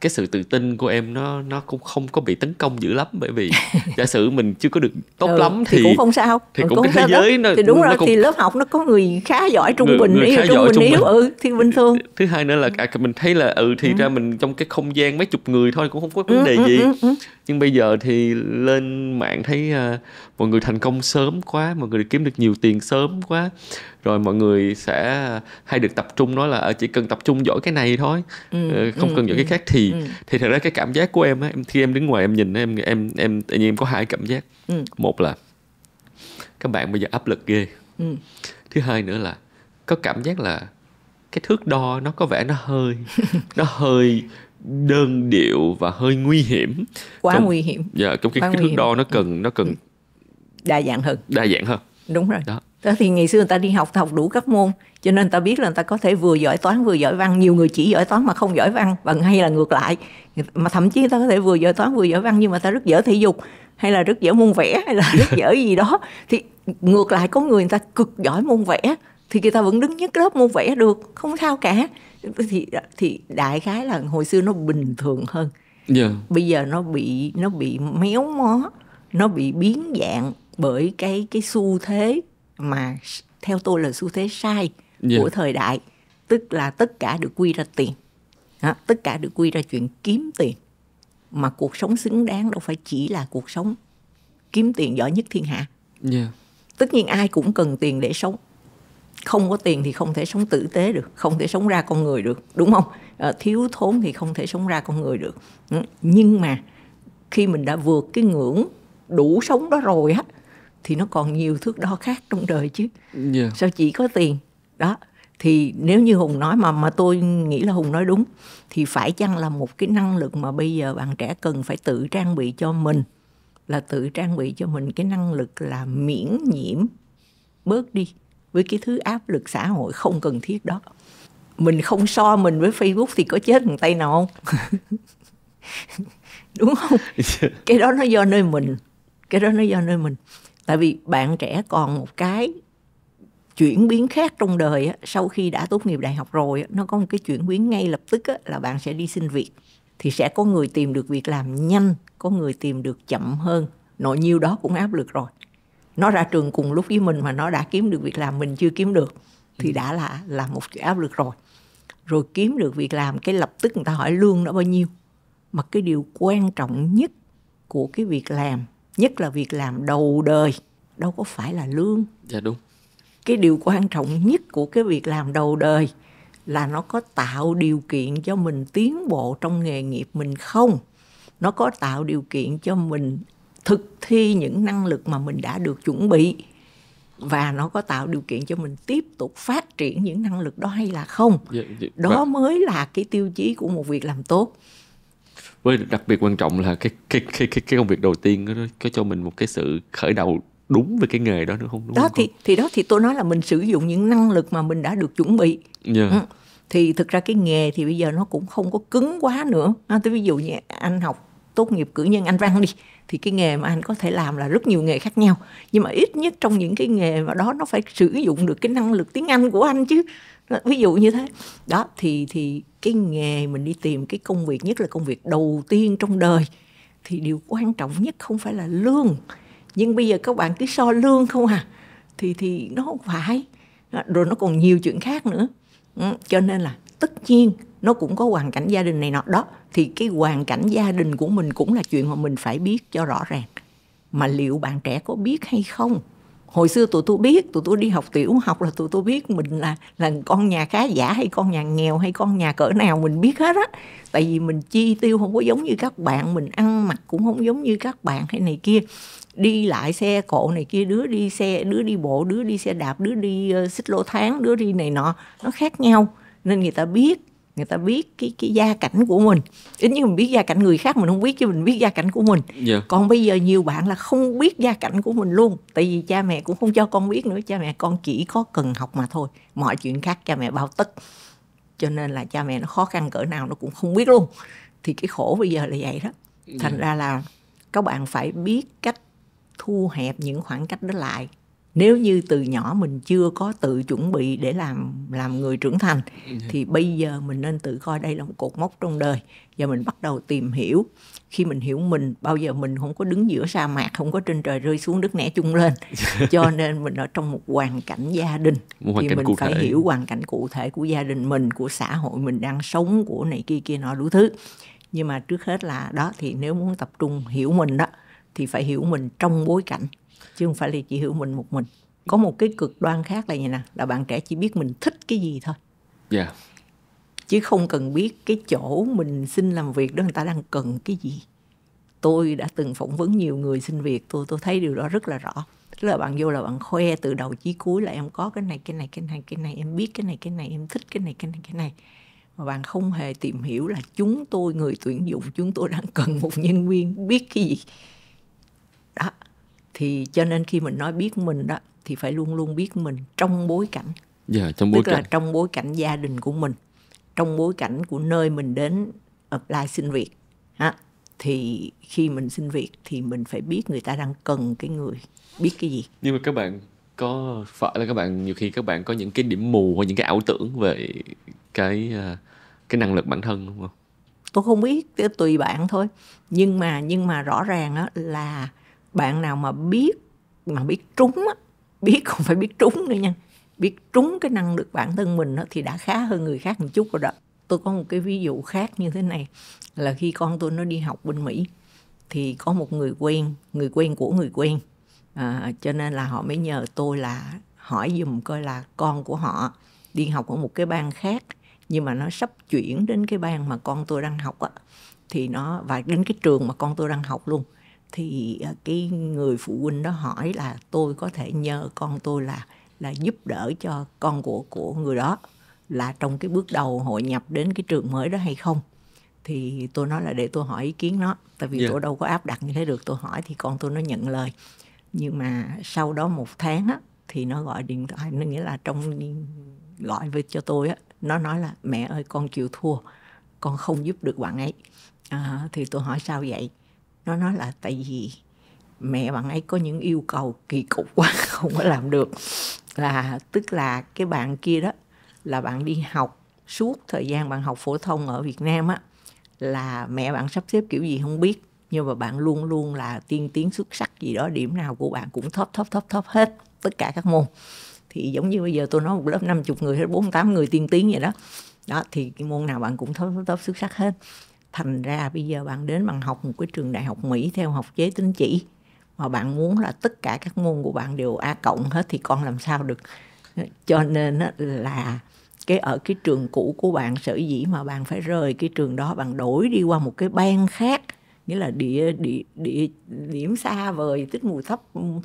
cái sự tự tin của em nó cũng không có bị tấn công dữ lắm, bởi vì giả sử mình chưa có được tốt lắm thì cũng không sao, thì cũng cái thế giới nó thì đúng rồi, cũng... thì lớp học nó có người khá giỏi, trung bình, trung bình yếu, thì bình thường. Thứ hai nữa là cả mình thấy là thì ra mình trong cái không gian mấy chục người thôi cũng không có vấn đề gì. Nhưng bây giờ thì lên mạng thấy mọi người thành công sớm quá, mọi người kiếm được nhiều tiền sớm quá, rồi mọi người sẽ hay được tập trung nói là chỉ cần tập trung giỏi cái này thôi, không cần giỏi cái khác. Thì thật ra cái cảm giác của em á, khi em đứng ngoài em nhìn em có hai cảm giác. Một là các bạn bây giờ áp lực ghê. Thứ hai nữa là có cảm giác là cái thước đo nó có vẻ nó hơi đơn điệu và hơi nguy hiểm. Nguy hiểm. Dạ, trong cái thước đo nó cần đa dạng hơn. Đúng rồi. Đó thì ngày xưa người ta đi học, ta học đủ các môn, cho nên ta biết là người ta có thể vừa giỏi toán vừa giỏi văn. Nhiều người chỉ giỏi toán mà không giỏi văn, và hay là ngược lại, mà thậm chí người ta có thể vừa giỏi toán vừa giỏi văn nhưng mà ta rất dở thể dục, hay là rất dở môn vẽ, hay là rất dở gì đó. Thì ngược lại có người ta cực giỏi môn vẽ thì người ta vẫn đứng nhất lớp môn vẽ được, không sao cả. Thì đại khái là hồi xưa nó bình thường hơn. Bây giờ nó bị méo mó, nó bị biến dạng bởi cái xu thế mà theo tôi là xu thế sai của thời đại. Tức là tất cả được quy ra tiền, tất cả được quy ra chuyện kiếm tiền. Mà cuộc sống xứng đáng đâu phải chỉ là cuộc sống kiếm tiền giỏi nhất thiên hạ. Tất nhiên ai cũng cần tiền để sống. Không có tiền thì không thể sống tử tế được, không thể sống ra con người được, đúng không? Thiếu thốn thì không thể sống ra con người được. Nhưng mà khi mình đã vượt cái ngưỡng đủ sống đó rồi á, thì nó còn nhiều thước đo khác trong đời chứ. Sao chỉ có tiền đó? Thì nếu như Hùng nói mà tôi nghĩ là Hùng nói đúng, thì phải chăng là một cái năng lực mà bây giờ bạn trẻ cần phải tự trang bị cho mình, là tự trang bị cho mình cái năng lực là miễn nhiễm bớt đi với cái thứ áp lực xã hội không cần thiết đó. Mình không so mình với Facebook thì có chết thằng Tây nào không? Đúng không? Cái đó nó do nơi mình. Tại vì bạn trẻ còn một cái chuyển biến khác trong đời á, sau khi đã tốt nghiệp đại học rồi á, nó có một cái chuyển biến ngay lập tức á, là bạn sẽ đi xin việc. Thì sẽ có người tìm được việc làm nhanh, có người tìm được chậm hơn. Nội nhiêu đó cũng áp lực rồi. Nó ra trường cùng lúc với mình mà nó đã kiếm được việc làm mình chưa kiếm được thì đã là một chuyện áp lực rồi. Rồi kiếm được việc làm cái lập tức người ta hỏi lương nó bao nhiêu. Mà cái điều quan trọng nhất của cái việc làm, nhất là việc làm đầu đời, đâu có phải là lương. Dạ đúng. Cái điều quan trọng nhất của cái việc làm đầu đời là nó có tạo điều kiện cho mình tiến bộ trong nghề nghiệp mình không? Nó có tạo điều kiện cho mình thực thi những năng lực mà mình đã được chuẩn bị, và nó có tạo điều kiện cho mình tiếp tục phát triển những năng lực đó hay là không? Đó mới là cái tiêu chí của một việc làm tốt. Với đặc biệt quan trọng là cái công việc đầu tiên đó có cho mình một cái sự khởi đầu đúng về cái nghề đó nữa không? Đúng đó không? Thì tôi nói là mình sử dụng những năng lực mà mình đã được chuẩn bị. Thì thực ra cái nghề thì bây giờ nó cũng không có cứng quá nữa. Ví dụ như anh học tốt nghiệp cử nhân Anh văn đi, thì cái nghề mà anh có thể làm là rất nhiều nghề khác nhau. Nhưng mà ít nhất trong những cái nghề mà đó nó phải sử dụng được cái năng lực tiếng Anh của anh chứ. Ví dụ như thế. Đó thì cái nghề mình đi tìm, cái công việc, nhất là công việc đầu tiên trong đời, thì điều quan trọng nhất không phải là lương. Nhưng bây giờ các bạn cứ so lương không à, thì nó không phải. Rồi nó còn nhiều chuyện khác nữa. Cho nên là tất nhiên nó cũng có hoàn cảnh gia đình này nọ đó. Thì cái hoàn cảnh gia đình của mình cũng là chuyện mà mình phải biết cho rõ ràng. Mà liệu bạn trẻ có biết hay không? Hồi xưa tụi tôi biết, tụi tôi đi học tiểu học là tụi tôi biết mình là con nhà khá giả hay con nhà nghèo hay con nhà cỡ nào mình biết hết á. Tại vì mình chi tiêu không có giống như các bạn, mình ăn mặc cũng không giống như các bạn hay này kia. Đi lại xe cộ này kia, đứa đi xe, đứa đi bộ, đứa đi xe đạp, đứa đi xích lô tháng, đứa đi này nọ, nó khác nhau. Nên người ta biết cái gia cảnh của mình. Ít nhất mình biết gia cảnh người khác mình không biết, chứ mình biết gia cảnh của mình. Còn bây giờ nhiều bạn là không biết gia cảnh của mình luôn. Tại vì cha mẹ cũng không cho con biết nữa. Cha mẹ con chỉ có cần học mà thôi. Mọi chuyện khác cha mẹ bao tất. Cho nên là cha mẹ nó khó khăn cỡ nào nó cũng không biết luôn. Thì cái khổ bây giờ là vậy đó. Thành ra là các bạn phải biết cách thu hẹp những khoảng cách đó lại. Nếu như từ nhỏ mình chưa có tự chuẩn bị để làm người trưởng thành, thì bây giờ mình nên tự coi đây là một cột mốc trong đời. Và mình bắt đầu tìm hiểu. Khi mình hiểu mình, bao giờ mình không có đứng giữa sa mạc, không có trên trời rơi xuống đất nẻ chung lên. Cho nên mình ở trong một hoàn cảnh gia đình. Thì mình phải hiểu hoàn cảnh cụ thể của gia đình mình, của xã hội mình đang sống, của này kia nọ đủ thứ. Nhưng mà trước hết là đó, thì nếu muốn tập trung hiểu mình đó, thì phải hiểu mình trong bối cảnh, chứ không phải là chỉ hiểu mình một mình. Có một cái cực đoan khác là như nè, là bạn trẻ chỉ biết mình thích cái gì thôi. Chứ không cần biết cái chỗ mình xin làm việc đó người ta đang cần cái gì. Tôi đã từng phỏng vấn nhiều người xin việc, tôi thấy điều đó rất là rõ. Tức là bạn vô là bạn khoe từ đầu chí cuối là em có cái này, em biết cái này, em thích cái này. Mà bạn không hề tìm hiểu là chúng tôi, người tuyển dụng, chúng tôi đang cần một nhân viên biết cái gì. Đó. Thì cho nên khi mình nói biết mình đó, thì phải luôn luôn biết mình trong bối cảnh. Tức là trong bối cảnh gia đình của mình, trong bối cảnh của nơi mình đến apply xin việc. Thì khi mình xin việc thì mình phải biết người ta đang cần cái người biết cái gì. Nhưng mà các bạn có phải là các bạn nhiều khi các bạn có những cái điểm mù hoặc những cái ảo tưởng về cái năng lực bản thân đúng không? Tôi không biết, tùy bạn thôi. Nhưng mà rõ ràng á, là bạn nào mà biết trúng á, biết không phải biết trúng nữa nha, biết trúng cái năng lực bản thân mình á, thì đã khá hơn người khác một chút rồi đó. Tôi có một cái ví dụ khác như thế này, là khi con tôi nó đi học bên Mỹ, thì có một người quen của người quen, cho nên là họ mới nhờ tôi là hỏi giùm coi là con của họ đi học ở một cái bang khác, nhưng mà nó sắp chuyển đến cái bang mà con tôi đang học á, thì nó và đến cái trường mà con tôi đang học luôn. Thì cái người phụ huynh đó hỏi là tôi có thể nhờ con tôi là giúp đỡ cho con của người đó là trong cái bước đầu hội nhập đến cái trường mới đó hay không. Thì tôi nói là để tôi hỏi ý kiến nó, tại vì tôi đâu có áp đặt như thế được. Tôi hỏi thì con tôi nó nhận lời. Nhưng mà sau đó 1 tháng á, thì nó gọi điện thoại, nó nghĩa là gọi về cho tôi á, nó nói là mẹ ơi con chịu thua, con không giúp được bạn ấy. Thì tôi hỏi sao vậy? Nó nói là tại vì mẹ bạn ấy có những yêu cầu kỳ cục quá, không có làm được. Là tức là cái bạn kia đó là bạn đi học, suốt thời gian bạn học phổ thông ở Việt Nam á, là mẹ bạn sắp xếp kiểu gì không biết, nhưng mà bạn luôn luôn là tiên tiến xuất sắc gì đó, điểm nào của bạn cũng top hết tất cả các môn. Thì giống như bây giờ tôi nói một lớp 50 người hết 48 người tiên tiến vậy đó. Đó thì cái môn nào bạn cũng top xuất sắc hết. Thành ra bây giờ bạn đến bạn học một cái trường đại học Mỹ theo học chế tín chỉ, mà bạn muốn là tất cả các môn của bạn đều A+ hết thì con làm sao được. Cho nên là ở cái trường cũ của bạn, sở dĩ mà bạn phải rời cái trường đó, bạn đổi đi qua một cái bang khác, nghĩa là địa điểm xa vời, tích mùi thấp,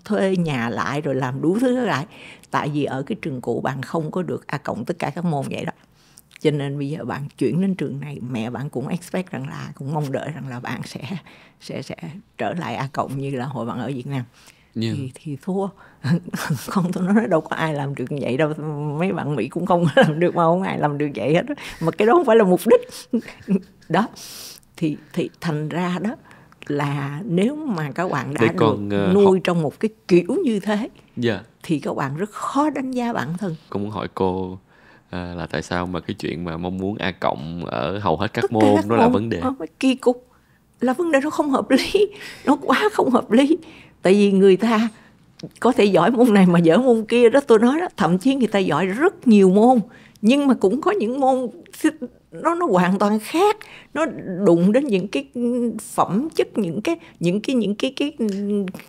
thuê nhà lại rồi làm đủ thứ lại. Tại vì ở cái trường cũ bạn không có được A+ tất cả các môn vậy đó. Cho nên bây giờ bạn chuyển đến trường này, mẹ bạn cũng expect rằng là, cũng mong đợi rằng là bạn sẽ trở lại A+ như là hồi bạn ở Việt Nam. Thì thua. Không, tôi nói đâu có ai làm được như vậy đâu, mấy bạn Mỹ cũng không làm được, mà không ai làm được vậy hết. Mà cái đó không phải là mục đích. Đó thì thành ra đó là nếu mà các bạn đã được nuôi trong một cái kiểu như thế, thì các bạn rất khó đánh giá bản thân. Con muốn hỏi cô là tại sao mà cái chuyện mà mong muốn A+ ở hầu hết các môn đó là vấn đề kỳ cục, là vấn đề nó không hợp lý, nó quá không hợp lý. Tại vì người ta có thể giỏi môn này mà dở môn kia đó, tôi nói đó, thậm chí người ta giỏi rất nhiều môn, nhưng mà cũng có những môn nó hoàn toàn khác, nó đụng đến những cái phẩm chất, những cái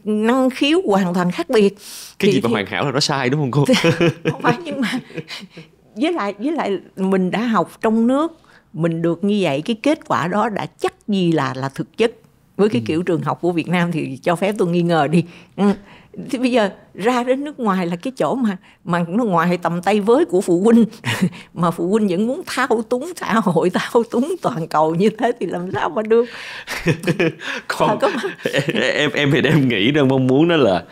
năng khiếu hoàn toàn khác biệt. Cái gì mà hoàn hảo là nó sai đúng không cô? Không phải, nhưng mà với lại mình đã học trong nước, mình được như vậy, cái kết quả đó đã chắc gì là thực chất. Với cái kiểu trường học của Việt Nam thì cho phép tôi nghi ngờ đi. Thì bây giờ ra đến nước ngoài là cái chỗ mà nó ngoài tầm tay với của phụ huynh mà phụ huynh vẫn muốn thao túng xã hội, thao túng toàn cầu như thế thì làm sao mà được. Em thì em nghĩ rằng mong muốn đó là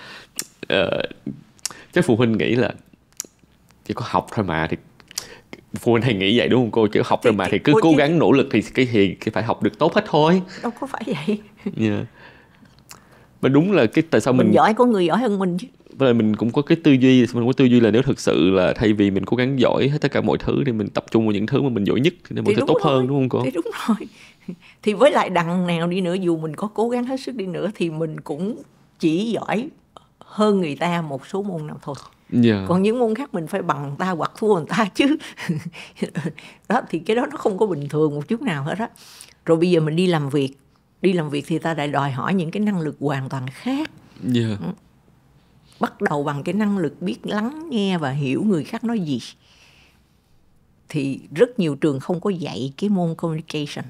chắc phụ huynh nghĩ là chỉ có học thôi mà, thì phụ huynh hay nghĩ vậy đúng không cô? Chỉ học thôi mà thì cứ cố gắng nỗ lực thì phải học được tốt hết thôi. Đâu có phải vậy. Mà đúng là cái tại sao mình giỏi, có người giỏi hơn mình chứ. Và mình cũng có cái tư duy, là nếu thực sự là thay vì mình cố gắng giỏi hết tất cả mọi thứ thì mình tập trung vào những thứ mà mình giỏi nhất thì mọi thứ tốt hơn, đúng không cô? Thì đúng rồi. Thì với lại đằng nào đi nữa, dù mình có cố gắng hết sức đi nữa thì mình cũng chỉ giỏi hơn người ta một số môn nào thôi. Còn những môn khác mình phải bằng người ta hoặc thua người ta chứ. Đó thì cái đó nó không có bình thường một chút nào hết á. Rồi bây giờ mình đi làm việc thì ta lại đòi hỏi những cái năng lực hoàn toàn khác. Bắt đầu bằng cái năng lực biết lắng nghe và hiểu người khác nói gì. Thì rất nhiều trường không có dạy cái môn communication.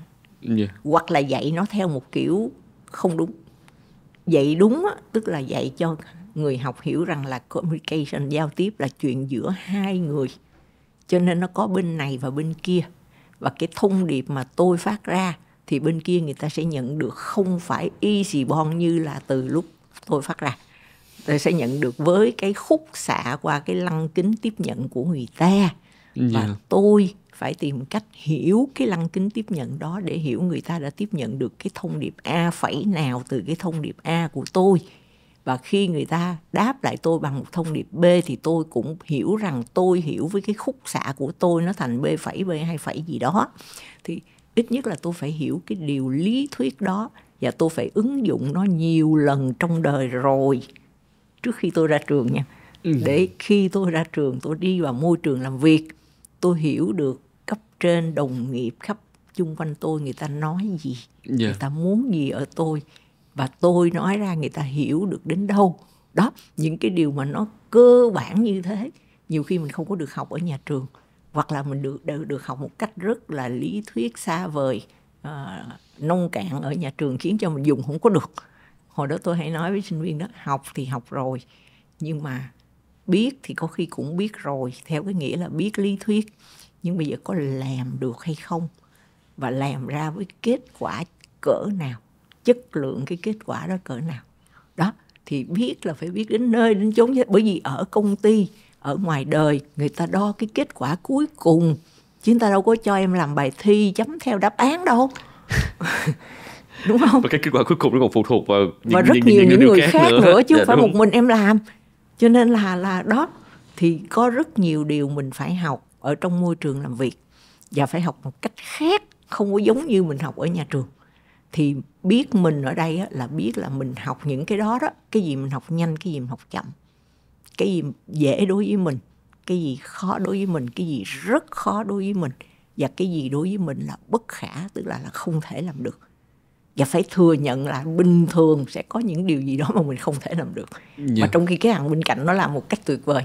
Hoặc là dạy nó theo một kiểu không đúng. Dạy đúng á, tức là dạy cho người học hiểu rằng là communication, giao tiếp là chuyện giữa hai người. Cho nên nó có bên này và bên kia. Và cái thông điệp mà tôi phát ra thì bên kia người ta sẽ nhận được, không phải easy bond như là từ lúc tôi phát ra. Tôi sẽ nhận được với cái khúc xạ qua cái lăng kính tiếp nhận của người ta. Và tôi phải tìm cách hiểu cái lăng kính tiếp nhận đó để hiểu người ta đã tiếp nhận được cái thông điệp A phẩy nào từ cái thông điệp A của tôi. Và khi người ta đáp lại tôi bằng một thông điệp B thì tôi cũng hiểu rằng tôi hiểu với cái khúc xạ của tôi nó thành B phẩy, B2 phẩy gì đó. Thì ít nhất là tôi phải hiểu cái điều lý thuyết đó và tôi phải ứng dụng nó nhiều lần trong đời rồi trước khi tôi ra trường nha. Để khi tôi ra trường, tôi đi vào môi trường làm việc, tôi hiểu được cấp trên, đồng nghiệp khắp chung quanh tôi người ta nói gì, người ta muốn gì ở tôi, và tôi nói ra người ta hiểu được đến đâu. Đó, những cái điều mà nó cơ bản như thế nhiều khi mình không có được học ở nhà trường, hoặc là mình được học một cách rất là lý thuyết xa vời, nông cạn ở nhà trường, khiến cho mình dùng không có được. Hồi đó tôi hay nói với sinh viên đó, học thì học rồi, nhưng mà biết thì có khi cũng biết rồi, theo cái nghĩa là biết lý thuyết, nhưng bây giờ có làm được hay không, và làm ra với kết quả cỡ nào, chất lượng cái kết quả đó cỡ nào. Đó, thì biết là phải biết đến nơi đến chốn, bởi vì ở công ty, ở ngoài đời người ta đo cái kết quả cuối cùng, chứ người ta đâu có cho em làm bài thi chấm theo đáp án đâu. Đúng không? Và cái kết quả cuối cùng nó còn phụ thuộc vào và rất nhiều những người khác nữa chứ không phải một mình em làm. Cho nên là đó, thì có rất nhiều điều mình phải học ở trong môi trường làm việc, và phải học một cách khác, không có giống như mình học ở nhà trường. Thì biết mình ở đây là biết là mình học những cái đó, cái gì mình học nhanh, cái gì mình học chậm, cái gì dễ đối với mình, cái gì khó đối với mình, cái gì rất khó đối với mình, và cái gì đối với mình là bất khả, tức là không thể làm được. Và phải thừa nhận là bình thường sẽ có những điều gì đó mà mình không thể làm được. Mà trong khi cái thằng bên cạnh nó làm một cách tuyệt vời.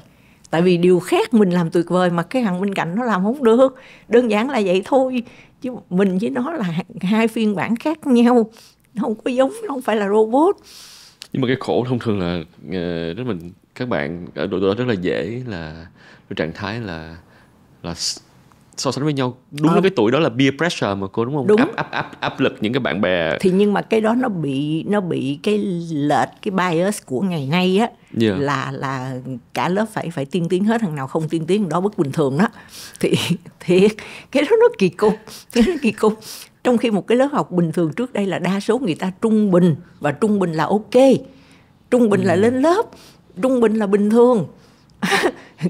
Tại vì điều khác mình làm tuyệt vời mà cái thằng bên cạnh nó làm không được. Đơn giản là vậy thôi. Chứ mình với nó là hai phiên bản khác nhau. Nó không có giống, nó không phải là robot. Nhưng mà cái khổ thông thường là các bạn ở độ tuổi đó rất là dễ là trạng thái là so sánh với nhau. Đúng là cái tuổi đó là peer pressure mà cô, đúng không? Đúng. Áp lực những cái bạn bè. Thì nhưng mà cái đó nó bị cái lệch, cái bias của ngày nay á, là cả lớp phải tiên tiến hết, thằng nào không tiên tiến đó bất bình thường đó. Thì cái đó nó kỳ cục. Trong khi một cái lớp học bình thường trước đây là đa số người ta trung bình, và trung bình là ok. Trung bình là lên lớp, trung bình là bình thường.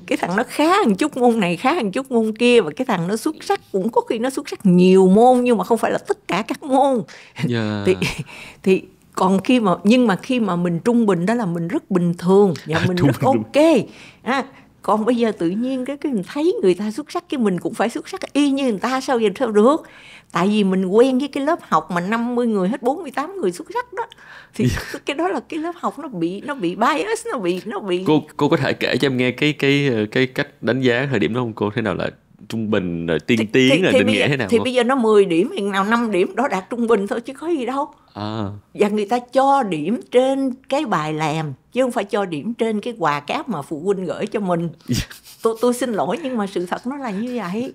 Cái thằng nó khá một chút môn này, khá một chút môn kia, và cái thằng nó xuất sắc, cũng có khi nó xuất sắc nhiều môn nhưng mà không phải là tất cả các môn. Thì còn khi mà mình trung bình đó là mình rất bình thường và mình rất ok. Còn bây giờ tự nhiên cái mình thấy người ta xuất sắc, cái mình cũng phải xuất sắc y như người ta, sao vậy, sao được? Tại vì mình quen với cái lớp học mà 50 người hết 48 người xuất sắc đó. Thì cái đó là cái lớp học nó bị bias, nó bị. Cô có thể kể cho em nghe cái cách đánh giá thời điểm đó không cô? Thế nào là trung bình, rồi tiên tiến, là định nghĩa thế nào? Thì bây giờ nó 10 điểm, hiện nào 5 điểm đó đạt trung bình thôi chứ có gì đâu. Và người ta cho điểm trên cái bài làm, chứ không phải cho điểm trên cái quà cáp mà phụ huynh gửi cho mình. Tôi xin lỗi nhưng mà sự thật nó là như vậy.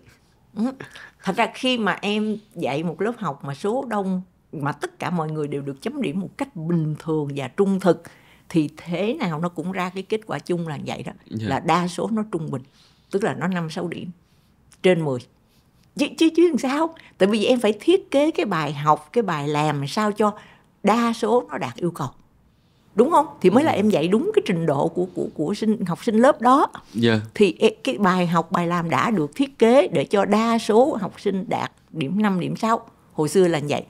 Thật ra khi mà em dạy một lớp học mà số đông, mà tất cả mọi người đều được chấm điểm một cách bình thường và trung thực, thì thế nào nó cũng ra cái kết quả chung là vậy đó. Là đa số nó trung bình, tức là nó 5-6 điểm trên 10. Chứ làm sao? Tại vì em phải thiết kế cái bài học, cái bài làm sao cho đa số nó đạt yêu cầu, đúng không? Thì mới là em dạy đúng cái trình độ của học sinh lớp đó. Thì cái bài học, bài làm đã được thiết kế để cho đa số học sinh đạt điểm 5, điểm 6. Hồi xưa là vậy.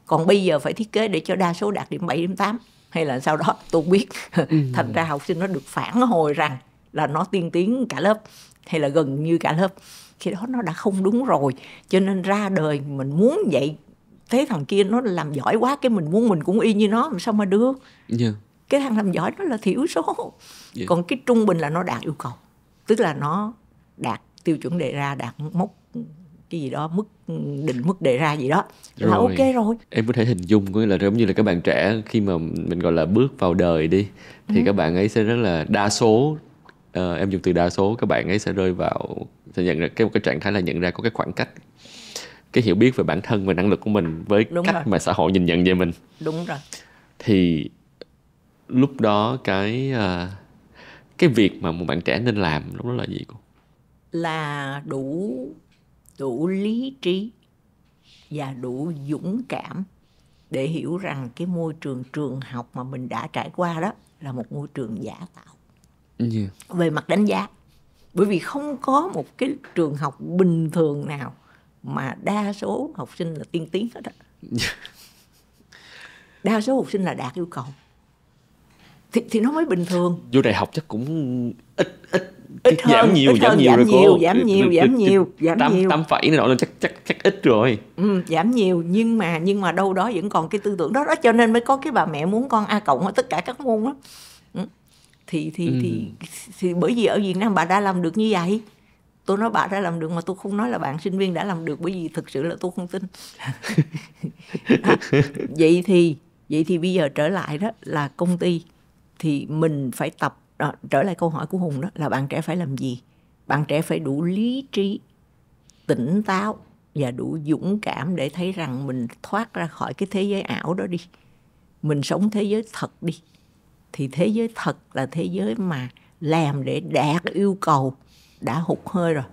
Còn bây giờ phải thiết kế để cho đa số đạt điểm 7, điểm 8, hay là sau đó tôi biết. Thành ra học sinh nó được phản hồi rằng là nó tiên tiến cả lớp, hay là gần như cả lớp. Khi đó nó đã không đúng rồi. Cho nên ra đời mình muốn vậy, thế thằng kia nó làm giỏi quá, cái mình muốn mình cũng y như nó, làm sao mà được. Cái thằng làm giỏi đó là thiểu số. Còn cái trung bình là nó đạt yêu cầu, tức là nó đạt tiêu chuẩn đề ra, đạt mốc cái gì đó, định mức đề ra gì đó là ok rồi. Em có thể hình dung có là giống như là các bạn trẻ khi mà mình gọi là bước vào đời đi, thì các bạn ấy sẽ rất là đa số, em dùng từ đa số, các bạn ấy sẽ rơi vào, sẽ nhận ra một cái trạng thái là nhận ra có cái khoảng cách, cái hiểu biết về bản thân và năng lực của mình với cách mà xã hội nhìn nhận về mình. Đúng rồi. Thì lúc đó cái việc mà một bạn trẻ nên làm lúc đó là gì cô? Là đủ lý trí và đủ dũng cảm để hiểu rằng cái môi trường học mà mình đã trải qua đó là một môi trường giả tạo về mặt đánh giá. Bởi vì không có một cái trường học bình thường nào mà đa số học sinh là tiên tiến hết á. Đa số học sinh là đạt yêu cầu thì nó mới bình thường. Vô đại học chắc cũng ít hơn, giảm nhiều rồi cô. Giảm nhiều. 8 phẩy này nọ lên chắc ít rồi. Giảm nhiều, nhưng mà đâu đó vẫn còn cái tư tưởng đó, cho nên mới có cái bà mẹ muốn con A+ ở tất cả các môn đó. Thì bởi vì ở Việt Nam bà đã làm được như vậy. Tôi nói bà đã làm được mà tôi không nói là bạn sinh viên đã làm được, bởi vì thực sự là tôi không tin. Vậy thì bây giờ trở lại đó là công ty, thì mình phải tập, trở lại câu hỏi của Hùng đó là bạn trẻ phải làm gì? Bạn trẻ phải đủ lý trí, tỉnh táo và đủ dũng cảm để thấy rằng mình thoát ra khỏi cái thế giới ảo đó đi. Mình sống thế giới thật đi. Thì thế giới thật là thế giới mà làm để đạt yêu cầu đã hụt hơi rồi.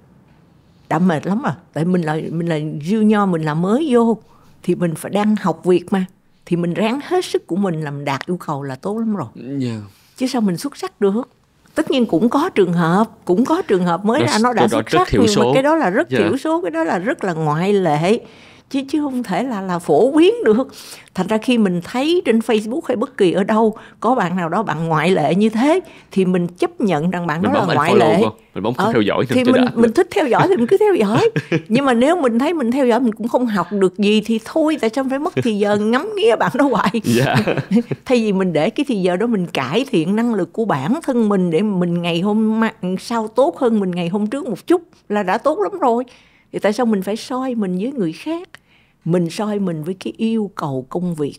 đã mệt lắm rồi. Tại mình là junior, mình là mới vô thì mình phải đang học việc mà, thì mình ráng hết sức của mình làm đạt yêu cầu là tốt lắm rồi. Chứ sao mình xuất sắc được? Tất nhiên cũng có trường hợp mới ra nó đã xuất sắc, nhưng mà cái đó là rất thiểu số, cái đó là rất là ngoại lệ, chứ không thể là phổ biến được. Thành ra khi mình thấy trên Facebook hay bất kỳ ở đâu có bạn nào đó bạn ngoại lệ như thế thì mình chấp nhận rằng bạn đó là ngoại lệ. Mình bấm theo dõi thì mình thích theo dõi thì mình cứ theo dõi. Nhưng mà nếu mình thấy mình theo dõi mình cũng không học được gì thì thôi, tại sao phải mất thì giờ ngắm nghía bạn đó hoài. Thay vì mình để cái thì giờ đó mình cải thiện năng lực của bản thân mình để mình ngày hôm sau tốt hơn mình ngày hôm trước một chút là đã tốt lắm rồi. Thì tại sao mình phải soi mình với người khác? Mình soi mình với cái yêu cầu công việc,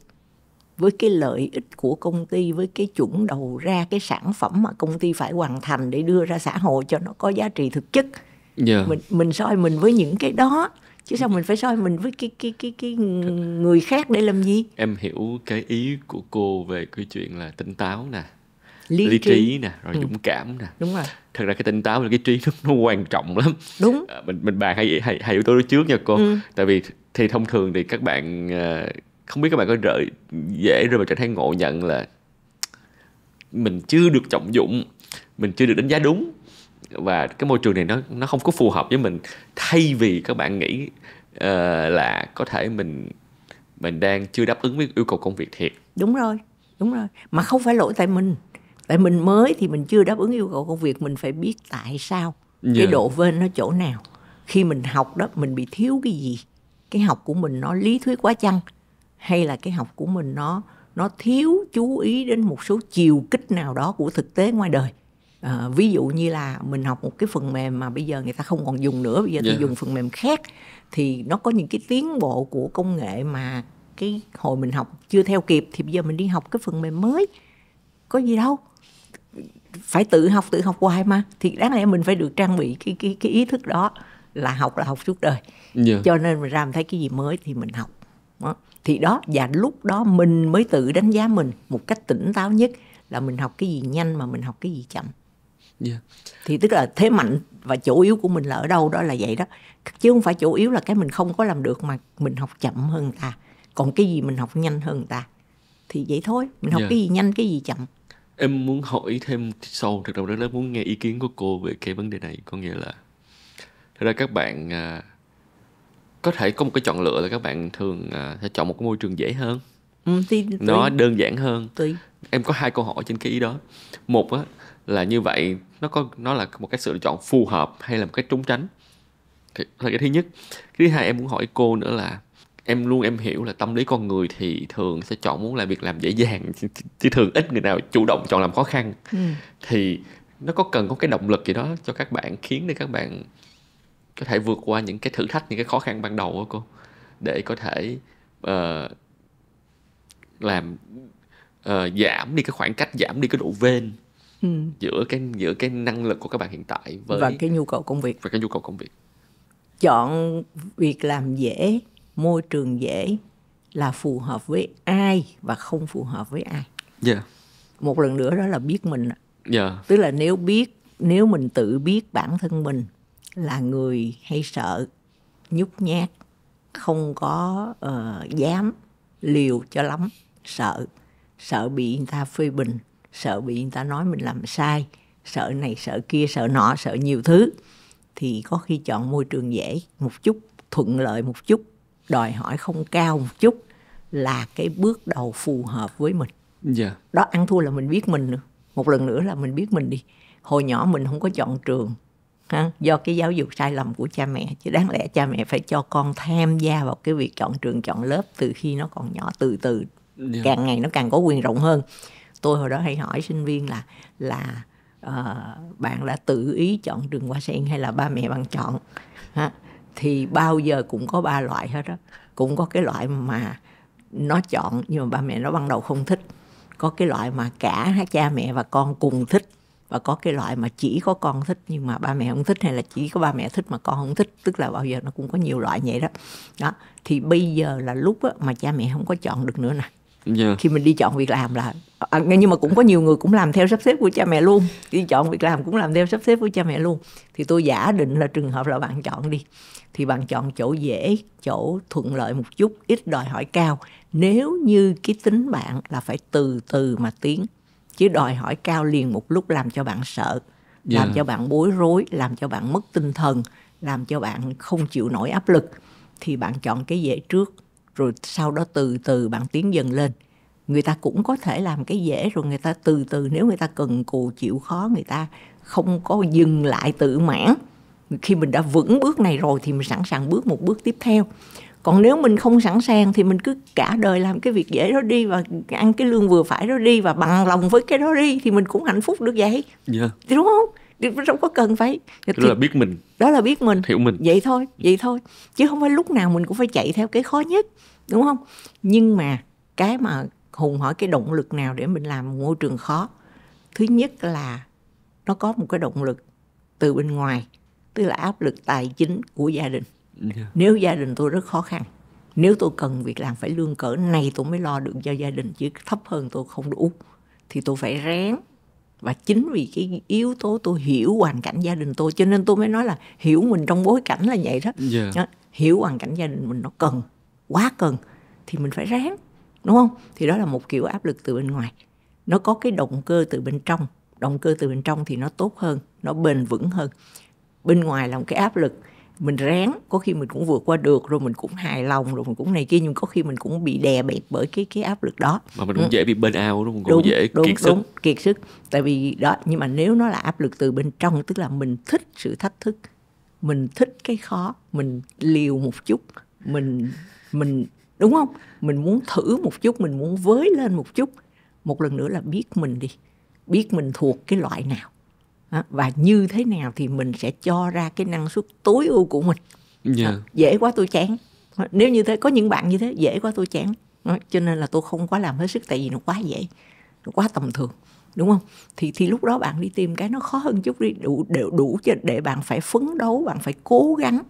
với cái lợi ích của công ty, với cái chuẩn đầu ra, cái sản phẩm mà công ty phải hoàn thành để đưa ra xã hội cho nó có giá trị thực chất. Mình soi mình với những cái đó, chứ sao mình phải soi mình với cái người khác để làm gì? Em hiểu cái ý của cô về cái chuyện là tỉnh táo nè, lý trí nè, rồi dũng cảm nè. Đúng rồi. Thật ra cái tỉnh táo và cái trí nó quan trọng lắm. Đúng. Mình bàn hai yếu tố đó trước nha cô. Tại vì thì thông thường thì các bạn không biết các bạn có dễ rơi vào trạng thái ngộ nhận là mình chưa được trọng dụng, mình chưa được đánh giá đúng, và cái môi trường này nó không có phù hợp với mình. Thay vì các bạn nghĩ là có thể mình đang chưa đáp ứng với yêu cầu công việc thiệt. Đúng rồi. Mà không phải lỗi tại mình. Tại mình mới thì mình chưa đáp ứng yêu cầu công việc, mình phải biết tại sao. Cái độ vên nó chỗ nào. Khi mình học đó mình bị thiếu cái gì? Cái học của mình nó lý thuyết quá chăng? Hay là cái học của mình nó thiếu chú ý đến một số chiều kích nào đó của thực tế ngoài đời? Ví dụ như là mình học một cái phần mềm mà bây giờ người ta không còn dùng nữa, bây giờ thì dùng phần mềm khác, thì nó có những cái tiến bộ của công nghệ mà cái hồi mình học chưa theo kịp, thì bây giờ mình đi học cái phần mềm mới, có gì đâu, phải tự học hoài mà. Thì đáng lẽ mình phải được trang bị cái ý thức đó, là học suốt đời. Cho nên mình ra mình thấy cái gì mới thì mình học đó. Thì đó, và lúc đó mình mới tự đánh giá mình một cách tỉnh táo nhất, là mình học cái gì nhanh mà mình học cái gì chậm. Thì tức là thế mạnh và chỗ yếu của mình là ở đâu, đó là vậy đó. Chứ không phải chỗ yếu là cái mình không có làm được, mà mình học chậm hơn người ta, còn cái gì mình học nhanh hơn người ta. Thì vậy thôi, mình học cái gì nhanh, cái gì chậm. Em muốn hỏi thêm sâu, thực ra rất muốn nghe ý kiến của cô về cái vấn đề này. Có nghĩa là thật ra các bạn có thể có một cái chọn lựa là các bạn thường sẽ chọn một cái môi trường dễ hơn, nó đơn giản hơn. Em có 2 câu hỏi trên cái ý đó. Một á, là như vậy nó là một cái sự lựa chọn phù hợp hay là một cái trốn tránh? Là cái thứ nhất. Cái thứ hai em muốn hỏi cô nữa là em hiểu là tâm lý con người thì thường sẽ chọn muốn làm việc làm dễ dàng, chứ thường ít người nào chủ động chọn làm khó khăn. Thì nó có cần có cái động lực gì đó cho các bạn, khiến để các bạn có thể vượt qua những cái thử thách, những cái khó khăn ban đầu đó cô, để có thể làm giảm đi cái khoảng cách, giảm đi cái độ vên giữa cái năng lực của các bạn hiện tại và cái nhu cầu công việc. Chọn việc làm dễ, môi trường dễ là phù hợp với ai và không phù hợp với ai. Một lần nữa đó là biết mình. Tức là nếu mình tự biết bản thân mình là người hay sợ, nhút nhát, không có dám liều cho lắm, sợ bị người ta phê bình, sợ bị người ta nói mình làm sai, sợ này sợ kia, sợ nọ, sợ nhiều thứ, thì có khi chọn môi trường dễ một chút, thuận lợi một chút, đòi hỏi không cao một chút là cái bước đầu phù hợp với mình. Đó, ăn thua là mình biết mình nữa. Một lần nữa là mình biết mình đi. Hồi nhỏ mình không có chọn trường do cái giáo dục sai lầm của cha mẹ, chứ đáng lẽ cha mẹ phải cho con tham gia vào cái việc chọn trường chọn lớp từ khi nó còn nhỏ, từ càng ngày nó càng có quyền rộng hơn. Tôi hồi đó hay hỏi sinh viên là bạn đã tự ý chọn trường Hoa Sen hay là ba mẹ bạn chọn? Thì bao giờ cũng có 3 loại hết đó. Cũng có cái loại mà nó chọn nhưng mà ba mẹ nó ban đầu không thích, có cái loại mà cả cha mẹ và con cùng thích, và có cái loại mà chỉ có con thích nhưng mà ba mẹ không thích, hay là chỉ có ba mẹ thích mà con không thích. Tức là bao giờ nó cũng có nhiều loại vậy đó. Thì bây giờ là lúc mà cha mẹ không có chọn được nữa nè. Khi mình đi chọn việc làm là nhưng mà cũng có nhiều người cũng làm theo sắp xếp của cha mẹ luôn. Đi chọn việc làm cũng làm theo sắp xếp của cha mẹ luôn. Thì tôi giả định là trường hợp là bạn chọn đi, thì bạn chọn chỗ dễ, chỗ thuận lợi một chút, ít đòi hỏi cao. Nếu như cái tính bạn là phải từ từ mà tiến, chứ đòi hỏi cao liền một lúc làm cho bạn sợ, làm cho bạn bối rối, làm cho bạn mất tinh thần, làm cho bạn không chịu nổi áp lực, thì bạn chọn cái dễ trước, rồi sau đó từ từ bạn tiến dần lên. Người ta cũng có thể làm cái dễ rồi người ta từ từ, nếu người ta cần cù chịu khó, người ta không có dừng lại tự mãn. Khi mình đã vững bước này rồi thì mình sẵn sàng bước một bước tiếp theo. Còn nếu mình không sẵn sàng thì mình cứ cả đời làm cái việc dễ đó đi, và ăn cái lương vừa phải đó đi, và bằng lòng với cái đó đi, thì mình cũng hạnh phúc được vậy. Thì đúng không? Không có cần phải. Đó là biết mình. Đó là biết mình. Hiểu mình. Vậy thôi. Chứ không phải lúc nào mình cũng phải chạy theo cái khó nhất. Đúng không? Nhưng mà cái mà Hùng hỏi cái động lực nào để mình làm môi trường khó. Thứ nhất là nó có một cái động lực từ bên ngoài, tức là áp lực tài chính của gia đình. Nếu gia đình tôi rất khó khăn, nếu tôi cần việc làm phải lương cỡ này tôi mới lo được cho gia đình, chứ thấp hơn tôi không đủ, thì tôi phải ráng. Và chính vì cái yếu tố tôi hiểu hoàn cảnh gia đình tôi, cho nên tôi mới nói là hiểu mình trong bối cảnh là vậy đó. Hiểu hoàn cảnh gia đình mình nó cần, quá cần, thì mình phải ráng, đúng không? Thì đó là một kiểu áp lực từ bên ngoài. Nó có cái động cơ từ bên trong. Động cơ từ bên trong thì nó tốt hơn, nó bền vững hơn. Bên ngoài là một cái áp lực, mình ráng, có khi mình cũng vượt qua được, rồi mình cũng hài lòng, rồi mình cũng này kia, nhưng có khi mình cũng bị đè bẹp bởi cái áp lực đó. Mà mình cũng dễ bị burn out, đúng không? Cũng dễ kiệt sức. Đúng, kiệt sức. Tại vì đó, nhưng mà nếu nó là áp lực từ bên trong, tức là mình thích sự thách thức, mình thích cái khó, mình liều một chút, mình đúng không? Mình muốn thử một chút, mình muốn với lên một chút. Một lần nữa là biết mình đi, biết mình thuộc cái loại nào. Và như thế nào thì mình sẽ cho ra cái năng suất tối ưu của mình. Dễ quá tôi chán. Nếu như thế, có những bạn như thế, dễ quá tôi chán. Cho nên là tôi không quá làm hết sức, tại vì nó quá dễ, nó quá tầm thường, đúng không? Thì lúc đó bạn đi tìm cái nó khó hơn chút đi, đủ để bạn phải phấn đấu, bạn phải cố gắng,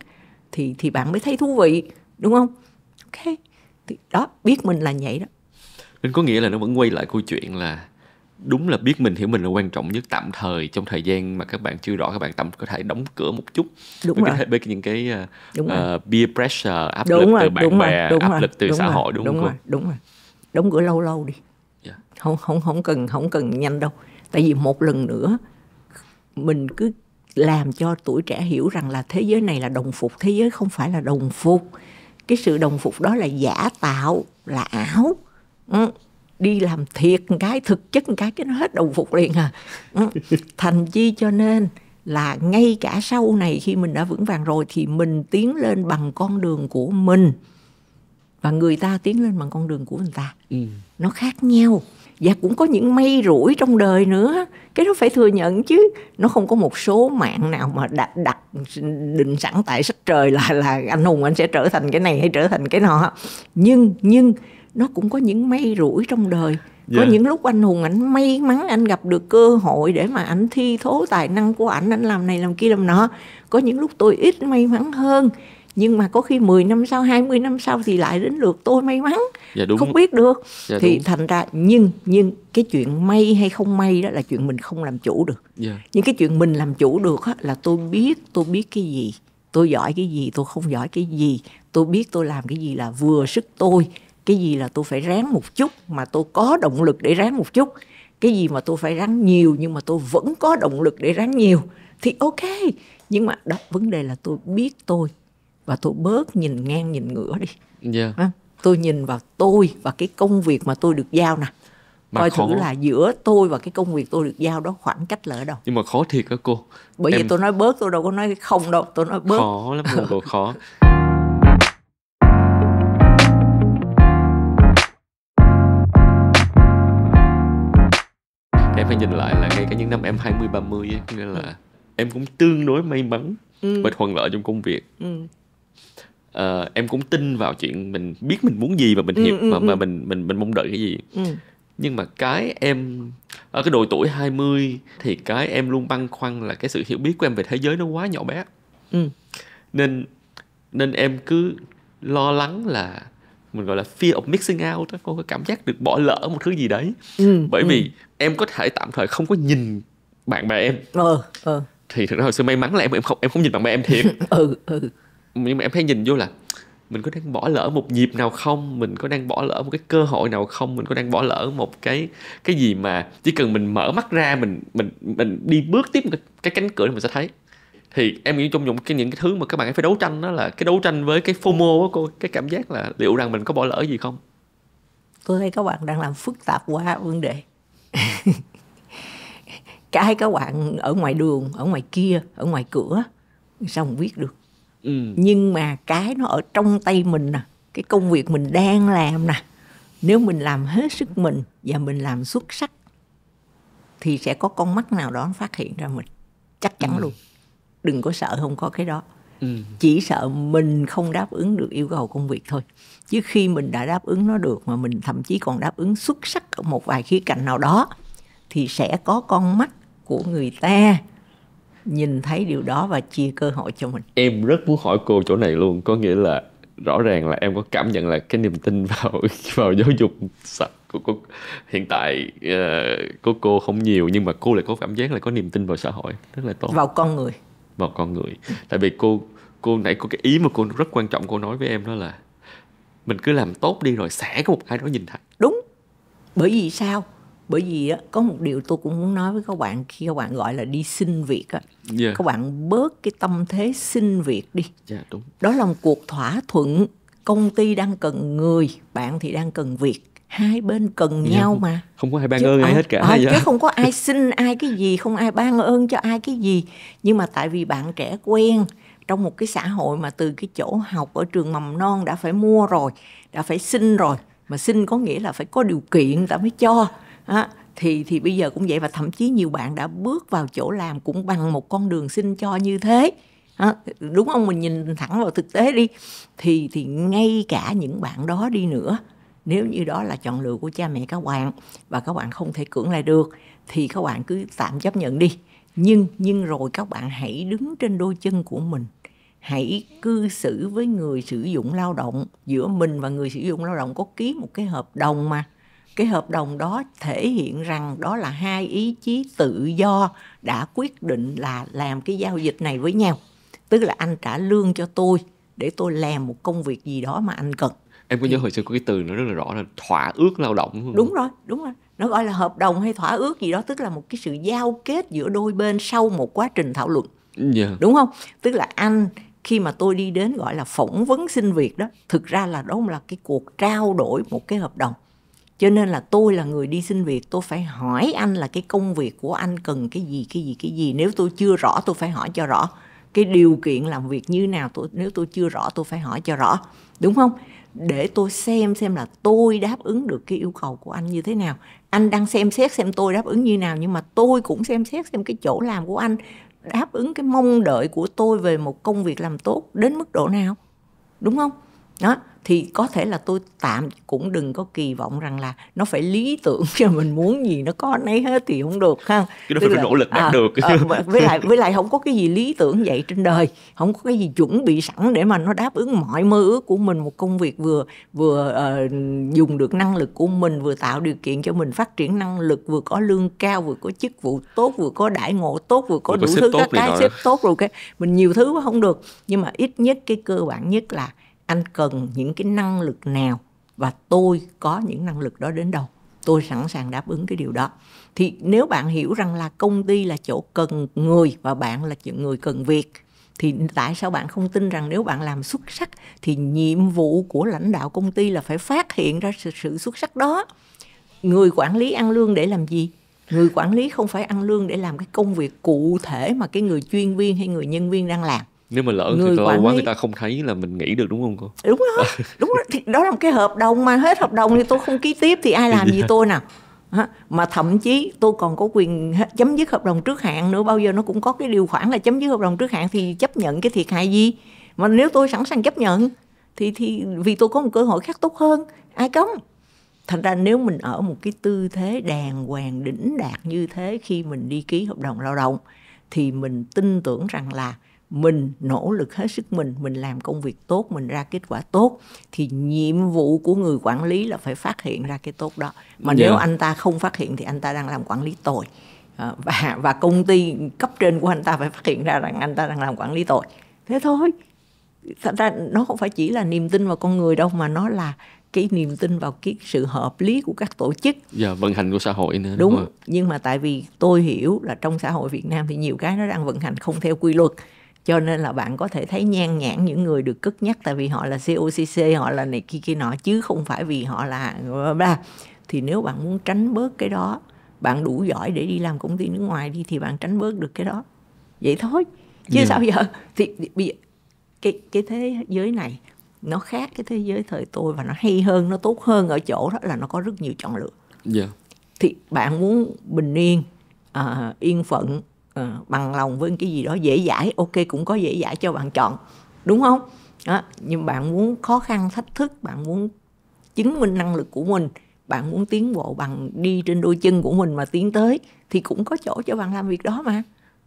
thì bạn mới thấy thú vị, đúng không? Ok, thì đó, biết mình là vậy đó. Nên có nghĩa là nó vẫn quay lại câu chuyện là đúng là biết mình, hiểu mình là quan trọng nhất tạm thời, trong thời gian mà các bạn chưa rõ, các bạn tạm có thể đóng cửa một chút. Đúng rồi. Với những cái peer pressure, áp lực từ bạn bè, áp lực từ xã hội, đúng không? Đúng rồi. Đóng cửa lâu lâu đi. Không cần nhanh đâu. Tại vì một lần nữa mình cứ làm cho tuổi trẻ hiểu rằng là thế giới này là đồng phục, thế giới không phải là đồng phục. Cái sự đồng phục đó là giả tạo, là ảo. Đi làm thiệt cái, thực chất cái nó hết đồng phục liền à. Thành chi cho nên là ngay cả sau này khi mình đã vững vàng rồi thì mình tiến lên bằng con đường của mình, và người ta tiến lên bằng con đường của người ta. Nó khác nhau. Và cũng có những may rủi trong đời nữa, cái đó phải thừa nhận chứ. Nó không có một số mạng nào mà đặt định sẵn tại sách trời là anh Hùng anh sẽ trở thành cái này hay trở thành cái nọ. Nhưng nó cũng có những may rủi trong đời. Có những lúc anh Hùng anh may mắn anh gặp được cơ hội để mà anh thi thố tài năng của anh làm này làm kia làm nọ. Có những lúc tôi ít may mắn hơn, nhưng mà có khi 10 năm sau, 20 năm sau thì lại đến lượt tôi may mắn. Không biết được. Thì đúng. Thành ra nhưng cái chuyện may hay không may đó là chuyện mình không làm chủ được. Nhưng cái chuyện mình làm chủ được là tôi biết cái gì, tôi giỏi cái gì, tôi không giỏi cái gì, tôi biết tôi làm cái gì là vừa sức tôi, cái gì là tôi phải ráng một chút mà tôi có động lực để ráng một chút, cái gì mà tôi phải ráng nhiều nhưng mà tôi vẫn có động lực để ráng nhiều, thì ok. Nhưng mà đó, vấn đề là tôi biết tôi, và tôi bớt nhìn ngang nhìn ngửa đi. Tôi nhìn vào tôi và cái công việc mà tôi được giao nè. Coi thử là giữa tôi và cái công việc tôi được giao đó khoảng cách là ở đâu. Nhưng mà khó thiệt đó cô. Bởi vì tôi nói bớt, tôi đâu có nói không đâu, tôi nói bớt. Khó lắm luôn cô, khó. Em phải nhìn lại là ngay cả những năm em 20-30 ấy, nghĩa là em cũng tương đối may mắn và thuận lợi trong công việc. Em cũng tin vào chuyện mình biết mình muốn gì và mình hiểu mà mình mong đợi cái gì. Nhưng mà cái em ở cái độ tuổi 20 thì cái em luôn băn khoăn là cái sự hiểu biết của em về thế giới nó quá nhỏ bé. Nên em cứ lo lắng là mình gọi là fear of missing out đó. Cô có cảm giác được bỏ lỡ một thứ gì đấy. Bởi vì em có thể tạm thời không có nhìn bạn bè em. Thì thực ra hồi xưa may mắn là em không nhìn bạn bè em thiệt. Nhưng mà em hay nhìn vô là mình có đang bỏ lỡ một nhịp nào không, mình có đang bỏ lỡ một cái cơ hội nào không, mình có đang bỏ lỡ một cái gì mà chỉ cần mình mở mắt ra, mình đi bước tiếp một cái cánh cửa thì mình sẽ thấy. Thì em nghĩ trong những cái thứ mà các bạn ấy phải đấu tranh, đó là cái đấu tranh với cái FOMO á cô, cái cảm giác là liệu rằng mình có bỏ lỡ gì không. Tôi thấy các bạn đang làm phức tạp quá vấn đề. Cái các bạn ở ngoài đường, ở ngoài kia, ở ngoài cửa, sao không biết được. Nhưng mà cái nó ở trong tay mình nè, cái công việc mình đang làm nè, nếu mình làm hết sức mình và mình làm xuất sắc thì sẽ có con mắt nào đó phát hiện ra mình, chắc chắn luôn. Đừng có sợ không có cái đó. Chỉ sợ mình không đáp ứng được yêu cầu công việc thôi. Chứ khi mình đã đáp ứng nó được, mà mình thậm chí còn đáp ứng xuất sắc ở một vài khía cạnh nào đó, thì sẽ có con mắt của người ta nhìn thấy điều đó và chia cơ hội cho mình. Em rất muốn hỏi cô chỗ này luôn. Có nghĩa là rõ ràng là em có cảm nhận là cái niềm tin vào giáo dục của cô hiện tại của cô không nhiều, nhưng mà cô lại có cảm giác là có niềm tin vào xã hội rất là tốt. Vào con người. Vào con người. Tại vì cô nãy có cái ý mà cô rất quan trọng cô nói với em, đó là mình cứ làm tốt đi rồi sẽ có một ai đó nhìn thấy. Đúng. Bởi vì sao? Bởi vì có một điều tôi cũng muốn nói với các bạn, khi các bạn gọi là đi xin việc á, các bạn bớt cái tâm thế xin việc đi. Đúng. Đó là một cuộc thỏa thuận. Công ty đang cần người, bạn thì đang cần việc. Hai bên cần nhau mà. Không có ai ban ơn ai hết cả. Chứ không có ai xin ai cái gì, không ai ban ơn cho ai cái gì. Nhưng mà tại vì bạn trẻ quen trong một cái xã hội mà từ cái chỗ học ở trường mầm non đã phải mua rồi, đã phải xin rồi. Mà xin có nghĩa là phải có điều kiện ta mới cho. Thì bây giờ cũng vậy, và thậm chí nhiều bạn đã bước vào chỗ làm cũng bằng một con đường xin cho như thế. Đúng không? Mình nhìn thẳng vào thực tế đi. Thì ngay cả những bạn đó đi nữa, nếu như đó là chọn lựa của cha mẹ các bạn và các bạn không thể cưỡng lại được, thì các bạn cứ tạm chấp nhận đi. Nhưng rồi các bạn hãy đứng trên đôi chân của mình. Hãy cư xử với người sử dụng lao động. Giữa mình và người sử dụng lao động có ký một cái hợp đồng mà. Cái hợp đồng đó thể hiện rằng đó là hai ý chí tự do đã quyết định là làm cái giao dịch này với nhau. Tức là anh trả lương cho tôi để tôi làm một công việc gì đó mà anh cần. Em có nhớ hồi xưa có cái từ nó rất là rõ là thỏa ước lao động. Đúng rồi. Nó gọi là hợp đồng hay thỏa ước gì đó, tức là một cái sự giao kết giữa đôi bên sau một quá trình thảo luận. Đúng không? Tức là anh, khi mà tôi đi đến gọi là phỏng vấn xin việc đó, thực ra là đó là cái cuộc trao đổi một cái hợp đồng. Cho nên là tôi là người đi xin việc, tôi phải hỏi anh là cái công việc của anh cần cái gì. Nếu tôi chưa rõ tôi phải hỏi cho rõ. Cái điều kiện làm việc như nào, nếu tôi chưa rõ tôi phải hỏi cho rõ. Đúng không? Để tôi xem là tôi đáp ứng được cái yêu cầu của anh như thế nào. Anh đang xem xét xem tôi đáp ứng như nào, nhưng mà tôi cũng xem xét xem cái chỗ làm của anh đáp ứng cái mong đợi của tôi về một công việc làm tốt đến mức độ nào. Đúng không? Đó. Thì có thể là tôi tạm cũng đừng có kỳ vọng rằng là nó phải lý tưởng cho mình muốn gì nó có nấy hết thì không được ha. Cái đó phải nỗ lực đạt được. Với lại không có cái gì lý tưởng vậy trên đời, không có cái gì chuẩn bị sẵn để mà nó đáp ứng mọi mơ ước của mình. Một công việc vừa dùng được năng lực của mình, vừa tạo điều kiện cho mình phát triển năng lực, vừa có lương cao, vừa có chức vụ tốt, vừa có đãi ngộ tốt, vừa có đủ thứ các cái xếp tốt rồi cái mình nhiều thứ quá không được. Nhưng mà ít nhất cái cơ bản nhất là anh cần những cái năng lực nào và tôi có những năng lực đó đến đâu. Tôi sẵn sàng đáp ứng cái điều đó. Thì nếu bạn hiểu rằng là công ty là chỗ cần người và bạn là người cần việc, thì tại sao bạn không tin rằng nếu bạn làm xuất sắc thì nhiệm vụ của lãnh đạo công ty là phải phát hiện ra sự xuất sắc đó. Người quản lý ăn lương để làm gì? Người quản lý không phải ăn lương để làm cái công việc cụ thể mà cái người chuyên viên hay người nhân viên đang làm. Nếu mà lỡ người lâu quá người ta không thấy là mình nghĩ được, đúng không cô? Đúng đó. Thì đó là một cái hợp đồng mà hết hợp đồng thì tôi không ký tiếp thì ai làm gì tôi nào. Mà thậm chí tôi còn có quyền chấm dứt hợp đồng trước hạn nữa. Bao giờ nó cũng có cái điều khoản là chấm dứt hợp đồng trước hạn thì chấp nhận cái thiệt hại gì. Mà nếu tôi sẵn sàng chấp nhận thì vì tôi có một cơ hội khác tốt hơn, ai cấm. Thành ra nếu mình ở một cái tư thế đàng hoàng đỉnh đạt như thế khi mình đi ký hợp đồng lao động thì mình tin tưởng rằng là mình nỗ lực hết sức mình làm công việc tốt, mình ra kết quả tốt, thì nhiệm vụ của người quản lý là phải phát hiện ra cái tốt đó. Mà nếu anh ta không phát hiện thì anh ta đang làm quản lý tồi. Và công ty cấp trên của anh ta phải phát hiện ra rằng anh ta đang làm quản lý tồi. Thế thôi. Thật ra nó không phải chỉ là niềm tin vào con người đâu, mà nó là cái niềm tin vào cái sự hợp lý của các tổ chức, vận hành của xã hội nữa. Đúng. Nhưng mà tại vì tôi hiểu là trong xã hội Việt Nam thì nhiều cái nó đang vận hành không theo quy luật, cho nên là bạn có thể thấy nhan nhản những người được cất nhắc tại vì họ là COCC, họ là này kia nọ, chứ không phải vì họ là thì nếu bạn muốn tránh bớt cái đó, bạn đủ giỏi để đi làm công ty nước ngoài đi, thì bạn tránh bớt được cái đó. Vậy thôi. Chứ sao giờ? Thì bây giờ cái thế giới này nó khác cái thế giới thời tôi, và nó hay hơn, nó tốt hơn ở chỗ đó là nó có rất nhiều chọn lựa. Thì bạn muốn bình yên, yên phận, bằng lòng với cái gì đó dễ dãi, ok, cũng có dễ dãi cho bạn chọn, đúng không? Đó. Nhưng bạn muốn khó khăn thách thức, bạn muốn chứng minh năng lực của mình, bạn muốn tiến bộ bằng đi trên đôi chân của mình mà tiến tới, thì cũng có chỗ cho bạn làm việc đó mà.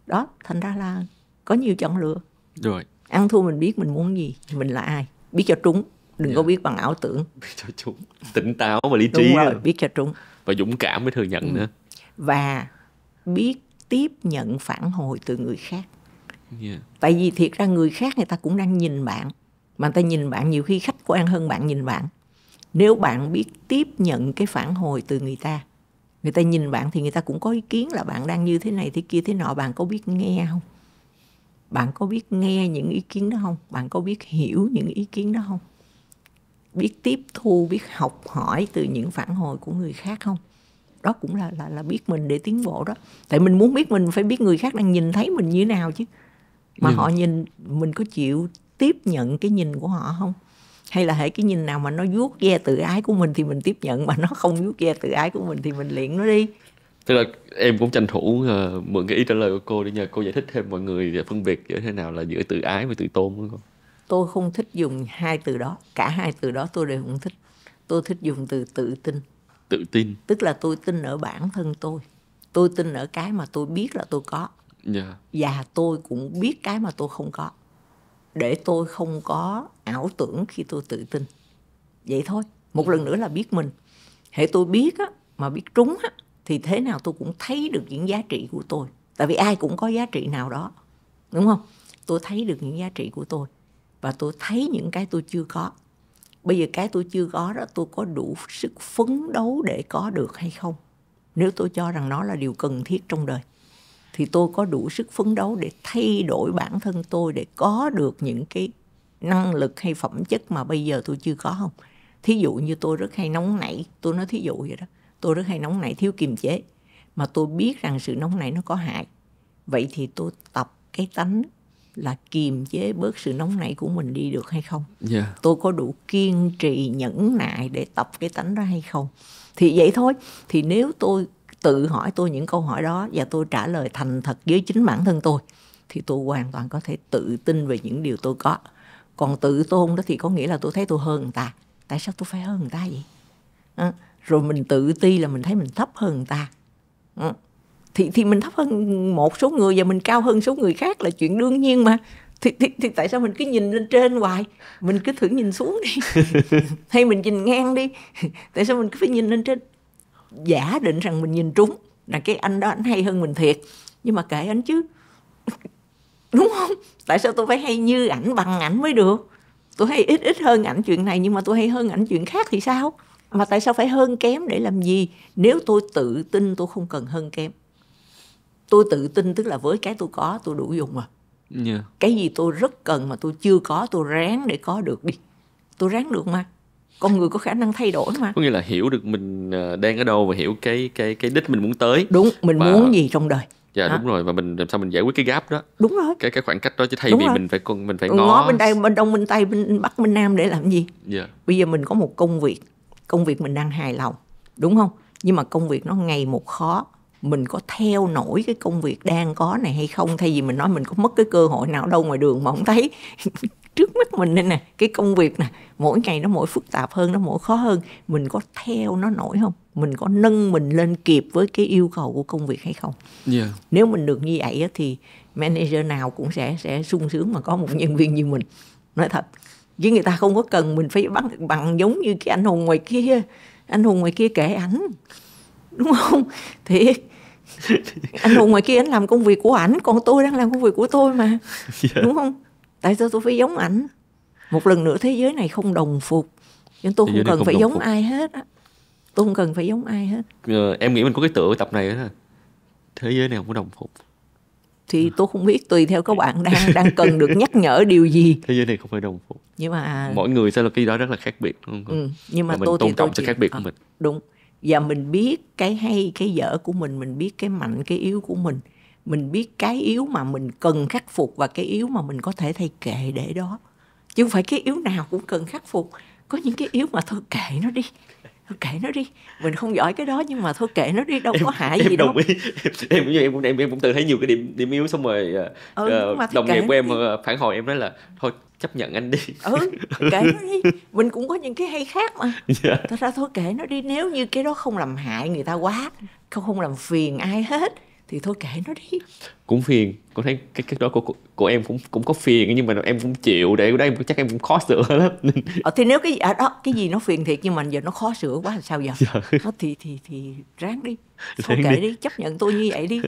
Đó, thành ra là có nhiều chọn lựa. Rồi. Ăn thua mình biết mình muốn gì, mình là ai, biết cho trúng, đừng có biết bằng ảo tưởng. Biết cho trúng, tỉnh táo và lý trí. Đúng rồi, biết cho trúng. Và dũng cảm mới thừa nhận nữa. Và biết tiếp nhận phản hồi từ người khác. Tại vì thiệt ra người khác người ta cũng đang nhìn bạn, mà người ta nhìn bạn nhiều khi khách quan hơn bạn nhìn bạn. Nếu bạn biết tiếp nhận cái phản hồi từ người ta nhìn bạn thì người ta cũng có ý kiến là bạn đang như thế này thế kia thế nọ. Bạn có biết nghe không? Bạn có biết nghe những ý kiến đó không? Bạn có biết hiểu những ý kiến đó không? Biết tiếp thu, biết học hỏi từ những phản hồi của người khác không? Đó cũng là biết mình để tiến bộ đó. Tại mình muốn biết mình phải biết người khác đang nhìn thấy mình như thế nào chứ. Mà họ nhìn, mình có chịu tiếp nhận cái nhìn của họ không? Hay là hệ cái nhìn nào mà nó vuốt ve tự ái của mình thì mình tiếp nhận, mà nó không vuốt ve tự ái của mình thì mình luyện nó đi. Tức là em cũng tranh thủ mượn cái ý trả lời của cô để nhờ cô giải thích thêm mọi người phân biệt giữa thế nào là giữa tự ái và tự tôn, đúng không? Tôi không thích dùng hai từ đó, cả hai từ đó tôi đều không thích. Tôi thích dùng từ tự tin. Tự tin. Tức là tôi tin ở bản thân tôi. Tôi tin ở cái mà tôi biết là tôi có. Và tôi cũng biết cái mà tôi không có, để tôi không có ảo tưởng khi tôi tự tin. Vậy thôi. Một lần nữa là biết mình. Hệ tôi biết á, mà biết trúng á, thì thế nào tôi cũng thấy được những giá trị của tôi. Tại vì ai cũng có giá trị nào đó, đúng không? Tôi thấy được những giá trị của tôi, và tôi thấy những cái tôi chưa có. Bây giờ cái tôi chưa có đó, tôi có đủ sức phấn đấu để có được hay không? Nếu tôi cho rằng nó là điều cần thiết trong đời, thì tôi có đủ sức phấn đấu để thay đổi bản thân tôi để có được những cái năng lực hay phẩm chất mà bây giờ tôi chưa có không? Thí dụ như tôi rất hay nóng nảy, tôi nói thí dụ vậy đó. Tôi rất hay nóng nảy, thiếu kiềm chế. Mà tôi biết rằng sự nóng nảy nó có hại. Vậy thì tôi tập cái tánh là kiềm chế bớt sự nóng nảy của mình đi được hay không? Tôi có đủ kiên trì nhẫn nại để tập cái tánh đó hay không? Thì vậy thôi. Thì nếu tôi tự hỏi tôi những câu hỏi đó và tôi trả lời thành thật với chính bản thân tôi, thì tôi hoàn toàn có thể tự tin về những điều tôi có. Còn tự tôn đó thì có nghĩa là tôi thấy tôi hơn người ta. Tại sao tôi phải hơn người ta vậy? Rồi mình tự ti là mình thấy mình thấp hơn người ta. Thì mình thấp hơn một số người và mình cao hơn số người khác là chuyện đương nhiên mà. Thì tại sao mình cứ nhìn lên trên hoài? Mình cứ thử nhìn xuống đi. Hay mình nhìn ngang đi. Tại sao mình cứ phải nhìn lên trên? Giả định rằng mình nhìn trúng, là cái anh đó anh hay hơn mình thiệt. Nhưng mà kệ anh chứ. Đúng không? Tại sao tôi phải hay như ảnh bằng ảnh mới được? Tôi hay ít hơn ảnh chuyện này, nhưng mà tôi hay hơn ảnh chuyện khác thì sao? Mà tại sao phải hơn kém để làm gì? Nếu tôi tự tin tôi không cần hơn kém. Tôi tự tin tức là với cái tôi có tôi đủ dùng mà. Cái gì tôi rất cần mà tôi chưa có, tôi ráng để có được đi. Tôi ráng được mà. Con người có khả năng thay đổi mà. Có nghĩa là hiểu được mình đang ở đâu và hiểu cái đích mình muốn tới. Đúng, mình muốn gì trong đời. Dạ đúng rồi, và mình làm sao mình giải quyết cái gap đó. Đúng rồi. Cái khoảng cách đó, chứ thay vì mình phải ngó bên đây, bên đông, bên tây, bên bắc, bên nam để làm gì? Bây giờ mình có một công việc mình đang hài lòng, đúng không? Nhưng mà công việc nó ngày một khó. Mình có theo nổi cái công việc đang có này hay không? Thay vì mình nói mình có mất cái cơ hội nào đâu ngoài đường mà không thấy. trước mắt mình đây nè, cái công việc nè, mỗi ngày nó mỗi phức tạp hơn, nó mỗi khó hơn, mình có theo nó nổi không? Mình có nâng mình lên kịp với cái yêu cầu của công việc hay không? Nếu mình được như vậy thì manager nào cũng sẽ sung sướng mà có một nhân viên như mình, nói thật. Chứ người ta không có cần mình phải bằng giống như cái anh Hùng ngoài kia. Anh Hùng ngoài kia kệ ảnh, đúng không? Thiệt, anh Hùng ngoài kia anh làm công việc của ảnh, còn tôi đang làm công việc của tôi mà, đúng không? Tại sao tôi phải giống ảnh? Một lần nữa, thế giới này không đồng phục, nhưng tôi không cần phải giống ai hết á. Tôi không cần phải giống ai hết. Em nghĩ mình có cái tựa tập này đó, thế giới này không có đồng phục. Thì tôi không biết, tùy theo các bạn đang cần được nhắc nhở điều gì. Thế giới này không phải đồng phục. Nhưng mà mỗi người sẽ là cái đó rất là khác biệt, đúng không? Nhưng mà mình tôn trọng sự khác biệt của mình. Đúng. Và mình biết cái hay, cái dở của mình biết cái mạnh, cái yếu của mình biết cái yếu mà mình cần khắc phục và cái yếu mà mình có thể thay kệ để đó. Chứ không phải cái yếu nào cũng cần khắc phục. Có những cái yếu mà thôi kệ nó đi. Thôi kệ nó đi. Mình không giỏi cái đó nhưng mà thôi kệ nó đi, đâu có hại gì đâu. Em cũng từng thấy nhiều cái điểm yếu, xong rồi đồng nghiệp của em phản hồi em nói là thôi chấp nhận anh đi. Kệ nó đi. Mình cũng có những cái hay khác mà. Thật ra thôi kệ nó đi. Nếu như cái đó không làm hại người ta quá, không làm phiền ai hết, thì thôi kệ nó đi. Cũng phiền. Con thấy cái đó của em cũng có phiền, nhưng mà em cũng chịu, để đó chắc em cũng khó sửa lắm. Thì nếu cái gì nó phiền thiệt nhưng mà giờ nó khó sửa quá là sao giờ? Thì ráng đi. Thôi kệ đi, chấp nhận tôi như vậy đi.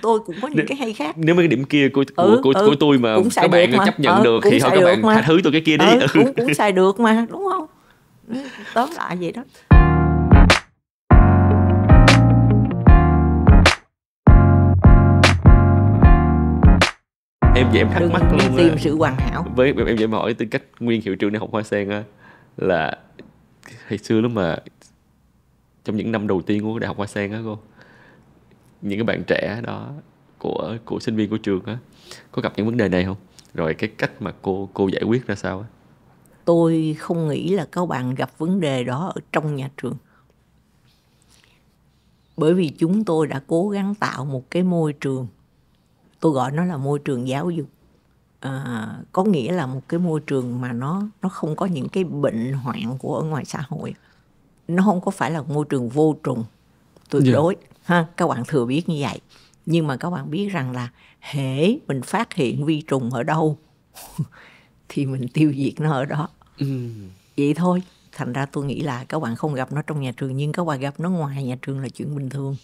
Tôi cũng có những cái hay khác. Nếu mấy cái điểm kia của tôi mà các bạn chấp nhận được thì thôi các bạn tha thứ tôi cái kia đi. Cũng xài được mà, đúng không? Tóm lại vậy đó. Em thắc mắc luôn tìm sự hoàn hảo. Với em vậy mà hỏi tư cách nguyên hiệu trưởng Đại học Hoa Sen á, là hồi xưa lúc mà trong những năm đầu tiên của Đại học Hoa Sen á cô, những cái bạn trẻ đó của sinh viên của trường á, có gặp những vấn đề này không? Rồi cái cách mà cô giải quyết ra sao á? Tôi không nghĩ là các bạn gặp vấn đề đó ở trong nhà trường. Bởi vì chúng tôi đã cố gắng tạo một cái môi trường, tôi gọi nó là môi trường giáo dục. Có nghĩa là một cái môi trường mà nó không có những cái bệnh hoạn của ở ngoài xã hội. Nó không có phải là môi trường vô trùng tuyệt đối. Các bạn thừa biết như vậy. Nhưng mà các bạn biết rằng là hễ mình phát hiện vi trùng ở đâu thì mình tiêu diệt nó ở đó. Vậy thôi. Thành ra tôi nghĩ là các bạn không gặp nó trong nhà trường, nhưng các bạn gặp nó ngoài nhà trường là chuyện bình thường.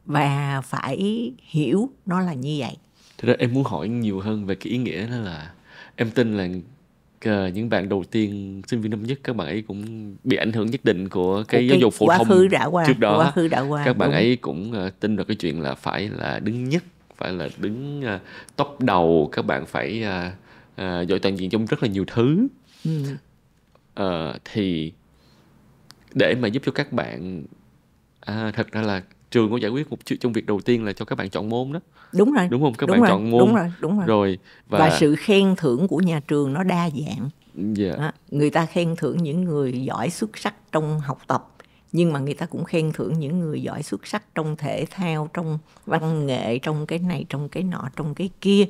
Và phải hiểu nó là như vậy. Thật ra em muốn hỏi nhiều hơn về cái ý nghĩa đó, là em tin là những bạn đầu tiên, sinh viên năm nhất, các bạn ấy cũng bị ảnh hưởng nhất định của cái giáo dục phổ thông trước đó. Các bạn ấy cũng tin vào cái chuyện là phải là đứng nhất, phải là đứng top đầu, các bạn phải giỏi toàn diện trong rất là nhiều thứ. Thì để mà giúp cho các bạn, thật ra là trường có giải quyết một trong việc đầu tiên là cho các bạn chọn môn đó. Đúng rồi. Đúng không? Các bạn chọn môn. Đúng rồi. Và sự khen thưởng của nhà trường nó đa dạng. Người ta khen thưởng những người giỏi xuất sắc trong học tập, nhưng mà người ta cũng khen thưởng những người giỏi xuất sắc trong thể thao, trong văn nghệ, trong cái này, trong cái nọ, trong cái kia.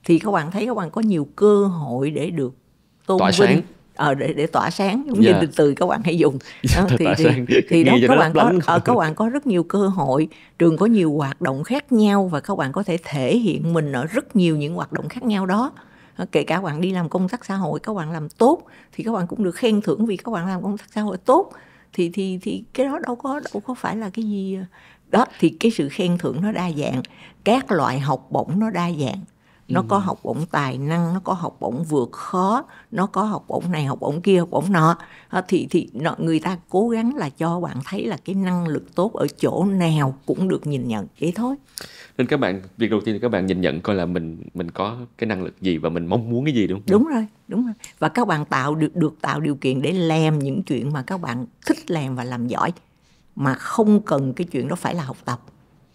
Thì các bạn thấy các bạn có nhiều cơ hội để được tôn vinh. Sáng. Để tỏa sáng, giống như từ các bạn hay dùng. Thì đó, các bạn có rất nhiều cơ hội, trường có nhiều hoạt động khác nhau và các bạn có thể thể hiện mình ở rất nhiều những hoạt động khác nhau đó. Kể cả bạn đi làm công tác xã hội, các bạn làm tốt thì các bạn cũng được khen thưởng vì các bạn làm công tác xã hội tốt. Thì cái đó đâu có phải là cái gì đó. Thì cái sự khen thưởng nó đa dạng, các loại học bổng nó đa dạng. Nó có học bổng tài năng, nó có học bổng vượt khó, nó có học bổng này, học bổng kia, học bổng nọ. Thì người ta cố gắng là cho bạn thấy là cái năng lực tốt ở chỗ nào cũng được nhìn nhận, vậy thôi. Nên các bạn, việc đầu tiên là các bạn nhìn nhận coi là mình có cái năng lực gì và mình mong muốn cái gì, đúng không? Đúng rồi. Và các bạn được tạo điều kiện để làm những chuyện mà các bạn thích làm và làm giỏi, mà không cần cái chuyện đó phải là học tập.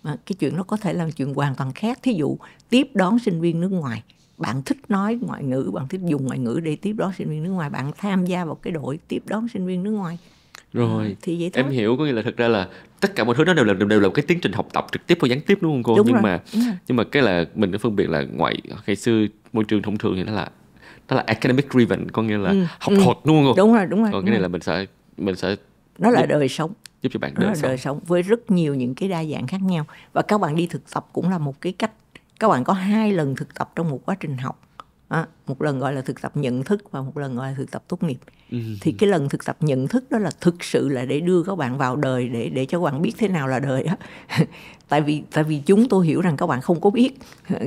Cái chuyện đó có thể là chuyện hoàn toàn khác. Thí dụ tiếp đón sinh viên nước ngoài, bạn thích nói ngoại ngữ, bạn thích dùng ngoại ngữ để tiếp đón sinh viên nước ngoài, bạn tham gia vào cái đội tiếp đón sinh viên nước ngoài. Rồi thì vậy thôi. Em hiểu, có nghĩa là thực ra là tất cả mọi thứ đó đều là cái tiến trình học tập trực tiếp và gián tiếp, đúng không cô? Nhưng mà cái là mình phải phân biệt là ngày xưa môi trường thông thường thì đó là academic driven, có nghĩa là học thuật đúng không? Đúng rồi. Còn cái này là mình sẽ nó là đời sống, giúp cho bạn đời sống với rất nhiều những cái đa dạng khác nhau. Và các bạn đi thực tập cũng là một cái cách. Các bạn có 2 lần thực tập trong một quá trình học. Một lần gọi là thực tập nhận thức và một lần gọi là thực tập tốt nghiệp. Thì cái lần thực tập nhận thức đó là thực sự là để đưa các bạn vào đời, để cho các bạn biết thế nào là đời đó. Tại vì chúng tôi hiểu rằng các bạn không có biết.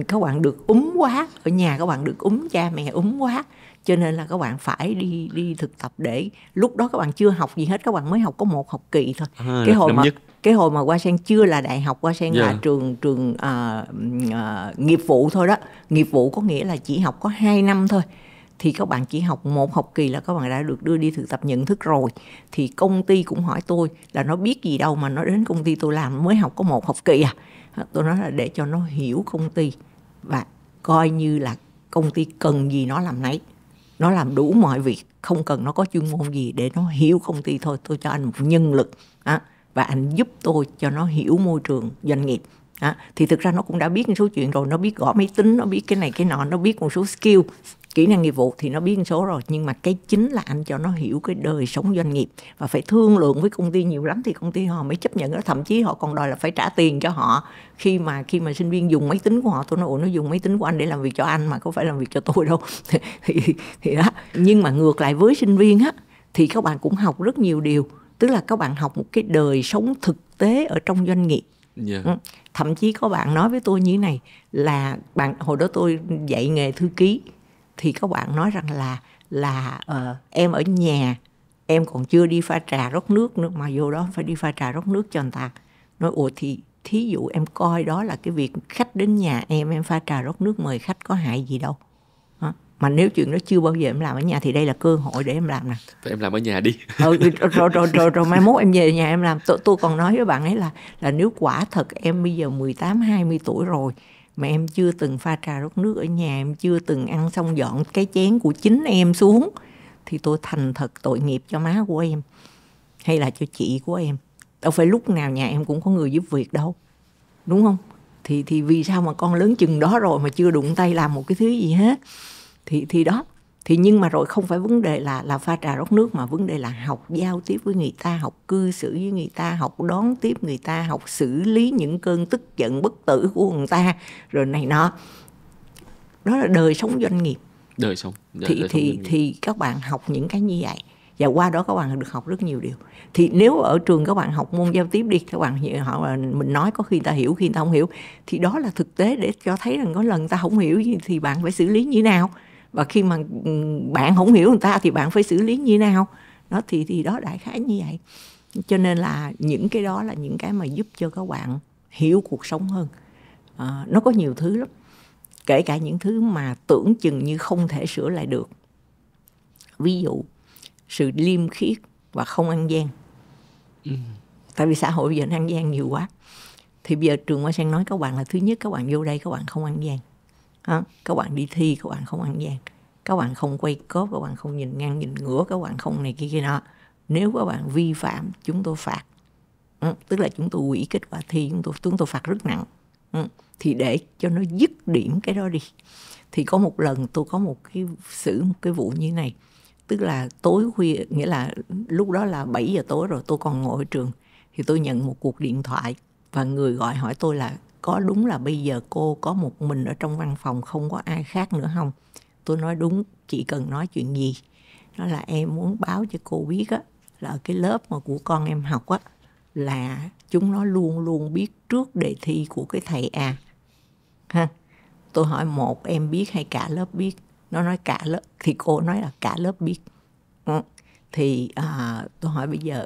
Các bạn được quá, ở nhà các bạn được cha mẹ quá. Cho nên là các bạn phải đi thực tập, để lúc đó các bạn chưa học gì hết, các bạn mới học có 1 học kỳ thôi. Cái hồi mà Hoa Sen chưa là đại học, Hoa Sen là trường nghiệp vụ thôi đó. Nghiệp vụ có nghĩa là chỉ học có 2 năm thôi. Thì các bạn chỉ học 1 học kỳ là các bạn đã được đưa đi thực tập nhận thức rồi. Thì công ty cũng hỏi tôi là nó biết gì đâu mà nó đến công ty tôi làm mới học có 1 học kỳ à. Tôi nói là để cho nó hiểu công ty, và coi như là công ty cần gì nó làm nấy. Nó làm đủ mọi việc, không cần nó có chuyên môn gì, để nó hiểu công ty thôi. Tôi cho anh một nhân lực và anh giúp tôi cho nó hiểu môi trường doanh nghiệp. Thì thực ra nó cũng đã biết một số chuyện rồi. Nó biết gõ máy tính, nó biết cái này cái nọ, nó biết một số skill, kỹ năng nghiệp vụ thì nó biết một số rồi. Nhưng mà cái chính là anh cho nó hiểu cái đời sống doanh nghiệp. Và phải thương lượng với công ty nhiều lắm thì công ty họ mới chấp nhận đó. Thậm chí họ còn đòi là phải trả tiền cho họ khi mà sinh viên dùng máy tính của họ. Tôi nói nó dùng máy tính của anh để làm việc cho anh mà có phải làm việc cho tôi đâu. thì đó. Nhưng mà ngược lại với sinh viên thì các bạn cũng học rất nhiều điều. Tức là các bạn học một cái đời sống thực tế ở trong doanh nghiệp. Thậm chí có bạn nói với tôi như thế này là hồi đó tôi dạy nghề thư ký, thì các bạn nói rằng là em ở nhà em còn chưa đi pha trà rót nước nữa mà vô đó phải đi pha trà rót nước cho người ta. Nói thì thí dụ em coi đó là cái việc khách đến nhà em pha trà rót nước mời khách có hại gì đâu. Mà nếu chuyện đó chưa bao giờ em làm ở nhà thì đây là cơ hội để em làm nè. Em làm ở nhà đi. Rồi mai mốt em về nhà em làm. Tôi còn nói với bạn ấy là nếu quả thật em bây giờ 18-20 tuổi rồi mà em chưa từng pha trà rót nước ở nhà, em chưa từng ăn xong dọn cái chén của chính em xuống, thì tôi thành thật tội nghiệp cho má của em hay là cho chị của em. Đâu phải lúc nào nhà em cũng có người giúp việc đâu, đúng không? Thì vì sao mà con lớn chừng đó rồi mà chưa đụng tay làm một cái thứ gì hết. Thì đó. Thì nhưng mà rồi không phải vấn đề là pha trà rót nước, mà vấn đề là học giao tiếp với người ta, học cư xử với người ta, học đón tiếp người ta, học xử lý những cơn tức giận bất tử của người ta, rồi này nọ. Đó là đời sống doanh nghiệp. Đời sống. Thì các bạn học những cái như vậy, và qua đó các bạn được học rất nhiều điều. Thì nếu ở trường các bạn học môn giao tiếp đi, các bạn mình nói có khi người ta hiểu, khi người ta không hiểu, thì đó là thực tế để cho thấy rằng có lần người ta không hiểu thì bạn phải xử lý như thế nào. Và khi mà bạn không hiểu người ta thì bạn phải xử lý như thế nào. Đó thì đó đại khái như vậy. Cho nên là những cái đó là những cái mà giúp cho các bạn hiểu cuộc sống hơn. Nó có nhiều thứ lắm. Kể cả những thứ mà tưởng chừng như không thể sửa lại được. Ví dụ sự liêm khiết và không ăn gian. Tại vì xã hội bây giờ nó ăn gian nhiều quá. Thì bây giờ trường Hoa Sen nói các bạn là thứ nhất, các bạn vô đây các bạn không ăn gian. Các bạn đi thi các bạn không ăn gian, các bạn không quay cóp, các bạn không nhìn ngang nhìn ngửa, các bạn không này kia nọ. Nếu các bạn vi phạm chúng tôi phạt. Tức là chúng tôi hủy kết quả thi, chúng tôi phạt rất nặng. Thì để cho nó dứt điểm cái đó đi. Thì có một lần tôi có một cái vụ như này. Tức là tối khuya, nghĩa là lúc đó là 7 giờ tối rồi, tôi còn ngồi ở trường. Thì tôi nhận một cuộc điện thoại và người gọi hỏi tôi là có đúng là bây giờ cô có một mình ở trong văn phòng, không có ai khác nữa không? Tôi nói đúng, chị cần nói chuyện gì? Đó là em muốn báo cho cô biết á, là ở cái lớp mà của con em học á, là chúng nó luôn luôn biết trước đề thi của cái thầy A. Tôi hỏi một em biết hay cả lớp biết? Nó nói cả lớp. Thì cô nói là cả lớp biết. Thì tôi hỏi bây giờ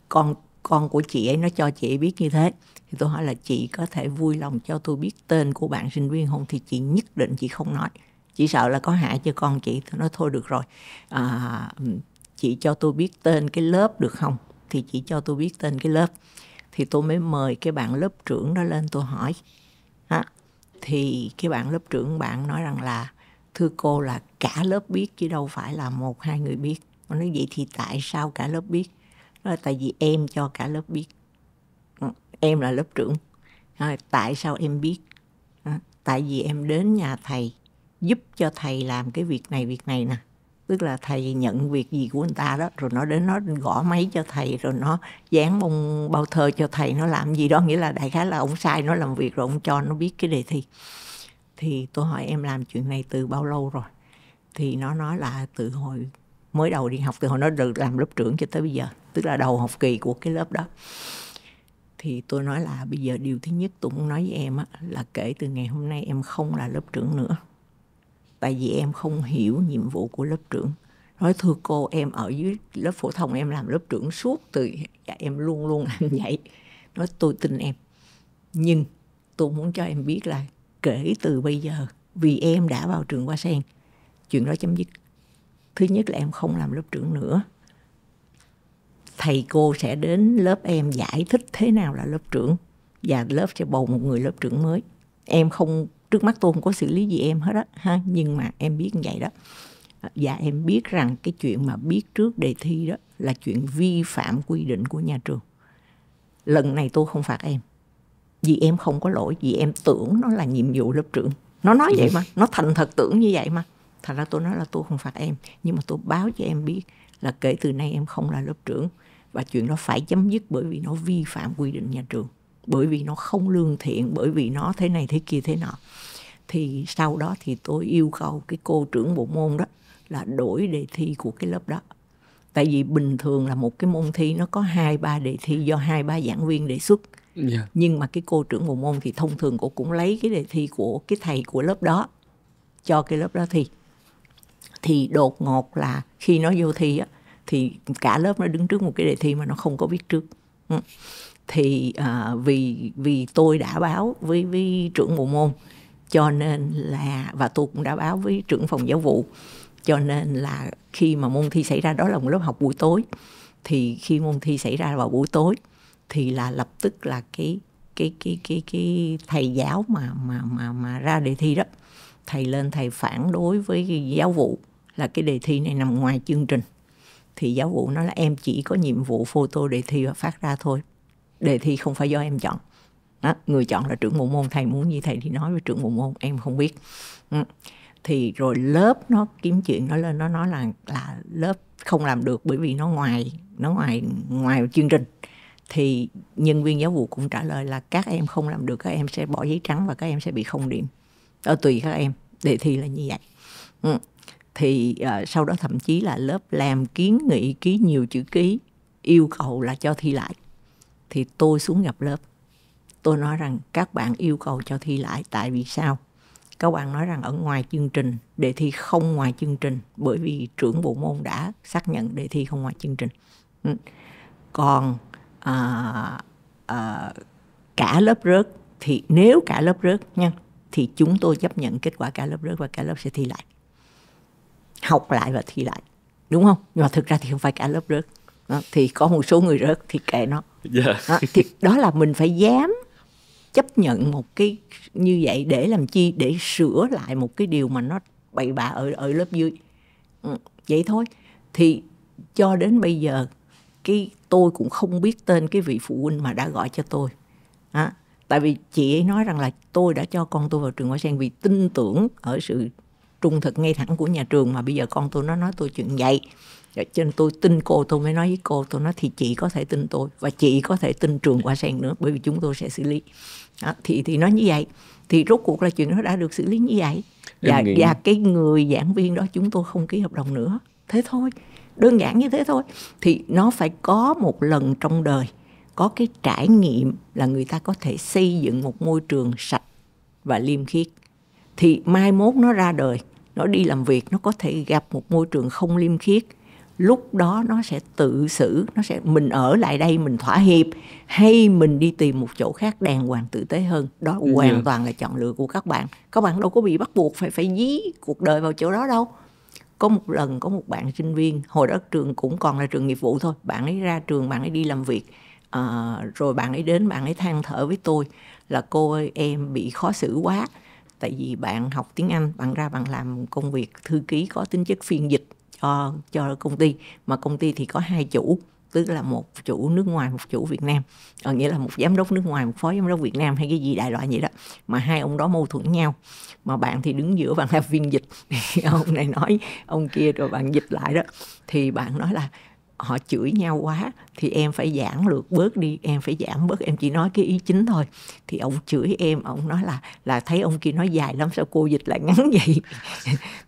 con của chị ấy nó cho chị ấy biết như thế. Thì tôi hỏi là chị có thể vui lòng cho tôi biết tên của bạn sinh viên không? Thì chị nhất định chị không nói. Chị sợ là có hại cho con chị. Tôi nói thôi được rồi. Chị cho tôi biết tên cái lớp được không? Thì chị cho tôi biết tên cái lớp. Thì tôi mới mời cái bạn lớp trưởng đó lên tôi hỏi. Thì cái bạn lớp trưởng bạn nói rằng là thưa cô là cả lớp biết chứ đâu phải là 1-2 người biết. Nó nói vậy thì tại sao cả lớp biết? Nó là tại vì em cho cả lớp biết. Em là lớp trưởng. Tại sao em biết? Tại vì em đến nhà thầy giúp cho thầy làm cái việc này nè. Tức là thầy nhận việc gì của người ta đó, rồi nó đến nó gõ máy cho thầy, rồi nó dán bông bao thơ cho thầy, nó làm gì đó, nghĩa là đại khái là ông sai nó làm việc rồi ông cho nó biết cái đề thi. Thì tôi hỏi em làm chuyện này từ bao lâu rồi? Thì nó nói là từ hồi mới đầu đi học, từ hồi nó được làm lớp trưởng cho tới bây giờ, tức là đầu học kỳ của cái lớp đó. Thì tôi nói là bây giờ điều thứ nhất tôi muốn nói với em á, là kể từ ngày hôm nay em không là lớp trưởng nữa. Tại vì em không hiểu nhiệm vụ của lớp trưởng. Nói thưa cô, em ở dưới lớp phổ thông em làm lớp trưởng suốt từ em luôn luôn làm vậy. Nói tôi tin em. Nhưng tôi muốn cho em biết là kể từ bây giờ, vì em đã vào trường Hoa Sen, chuyện đó chấm dứt. Thứ nhất là em không làm lớp trưởng nữa. Thầy cô sẽ đến lớp em giải thích thế nào là lớp trưởng, và lớp sẽ bầu một người lớp trưởng mới. Em không, trước mắt tôi không có xử lý gì em hết á ha, nhưng mà em biết như vậy đó. Và em biết rằng cái chuyện mà biết trước đề thi đó là chuyện vi phạm quy định của nhà trường. Lần này tôi không phạt em, vì em không có lỗi, vì em tưởng nó là nhiệm vụ lớp trưởng. Nó nói vậy mà, nó thành thật tưởng như vậy mà. Thành ra tôi nói là tôi không phạt em, nhưng mà tôi báo cho em biết là kể từ nay em không là lớp trưởng. Và chuyện đó phải chấm dứt, bởi vì nó vi phạm quy định nhà trường, bởi vì nó không lương thiện, bởi vì nó thế này thế kia thế nọ. Thì sau đó thì tôi yêu cầu cái cô trưởng bộ môn đó là đổi đề thi của cái lớp đó. Tại vì bình thường là một cái môn thi nó có 2-3 đề thi do 2-3 giảng viên đề xuất. Nhưng mà cái cô trưởng bộ môn thì thông thường cô cũng lấy cái đề thi của cái thầy của lớp đó cho cái lớp đó thi. Thì đột ngột là khi nó vô thi á, thì cả lớp nó đứng trước một cái đề thi mà nó không có biết trước. Thì vì tôi đã báo với trưởng bộ môn, cho nên là, và tôi cũng đã báo với trưởng phòng giáo vụ, cho nên là khi mà môn thi xảy ra, đó là một lớp học buổi tối, thì khi môn thi xảy ra vào buổi tối thì là lập tức là cái thầy giáo mà ra đề thi đó, thầy lên thầy phản đối với giáo vụ là cái đề thi này nằm ngoài chương trình. Thì giáo vụ nói là em chỉ có nhiệm vụ photo đề thi và phát ra thôi, đề thi không phải do em chọn đó, người chọn là trưởng bộ môn, thầy muốn gì thầy thì nói với trưởng bộ môn, em không biết. Thì rồi lớp nó kiếm chuyện, nó lên nó nói là lớp không làm được bởi vì nó ngoài chương trình. Thì nhân viên giáo vụ cũng trả lời là các em không làm được, các em sẽ bỏ giấy trắng và các em sẽ bị 0 điểm. Tùy các em, đề thi là như vậy. Thì sau đó thậm chí là lớp làm kiến nghị, ký nhiều chữ ký, yêu cầu là cho thi lại. Thì tôi xuống gặp lớp, tôi nói rằng các bạn yêu cầu cho thi lại, tại vì sao? Các bạn nói rằng ở ngoài chương trình, đề thi không ngoài chương trình, bởi vì trưởng bộ môn đã xác nhận đề thi không ngoài chương trình. Còn cả lớp rớt, thì nếu cả lớp rớt nha, thì chúng tôi chấp nhận kết quả cả lớp rớt và cả lớp sẽ thi lại, học lại và thi lại, đúng không? Nhưng mà thực ra thì không phải cả lớp rớt đó, thì có một số người rớt thì kệ nó. Đó, thì đó là mình phải dám chấp nhận một cái như vậy để làm chi? Để sửa lại một cái điều mà nó bậy bạ ở lớp dưới. Vậy thôi. Thì cho đến bây giờ tôi cũng không biết tên cái vị phụ huynh mà đã gọi cho tôi. Tại vì chị ấy nói rằng là tôi đã cho con tôi vào trường Hoa Sen vì tin tưởng ở sự trung thực ngay thẳng của nhà trường, mà bây giờ con tôi nó nói tôi chuyện vậy. Cho nên tôi tin cô, tôi mới nói với cô, tôi nói thì chị có thể tin tôi và chị có thể tin trường Hoa Sen nữa, bởi vì chúng tôi sẽ xử lý. Thì nói như vậy. Thì rốt cuộc là chuyện nó đã được xử lý như vậy. Và cái người giảng viên đó chúng tôi không ký hợp đồng nữa. Thế thôi, đơn giản như thế thôi. Thì nó phải có một lần trong đời, có cái trải nghiệm là người ta có thể xây dựng một môi trường sạch và liêm khiết. Thì mai mốt nó ra đời, nó đi làm việc, nó có thể gặp một môi trường không liêm khiết. Lúc đó nó sẽ tự xử, mình ở lại đây mình thỏa hiệp, hay mình đi tìm một chỗ khác đàng hoàng tử tế hơn. Đó hoàn toàn là chọn lựa của các bạn. Các bạn đâu có bị bắt buộc phải dí cuộc đời vào chỗ đó đâu. Có một lần có một bạn sinh viên, hồi đó trường cũng còn là trường nghiệp vụ thôi, bạn ấy ra trường, bạn ấy đi làm việc, rồi bạn ấy đến, bạn ấy than thở với tôi là cô ơi, em bị khó xử quá. Tại vì bạn học tiếng Anh, bạn ra bạn làm công việc thư ký có tính chất phiên dịch cho công ty, mà công ty thì có 2 chủ, tức là một chủ nước ngoài, một chủ Việt Nam, nghĩa là một giám đốc nước ngoài, một phó giám đốc Việt Nam hay cái gì đại loại vậy đó, mà hai ông đó mâu thuẫn nhau, mà bạn thì đứng giữa, bạn là phiên dịch, ông này nói ông kia rồi bạn dịch lại đó, thì bạn nói là họ chửi nhau quá thì em phải giản lược bớt đi, em phải giảm bớt, em chỉ nói cái ý chính thôi. Thì ông chửi em, ông nói là thấy ông kia nói dài lắm sao cô dịch lại ngắn vậy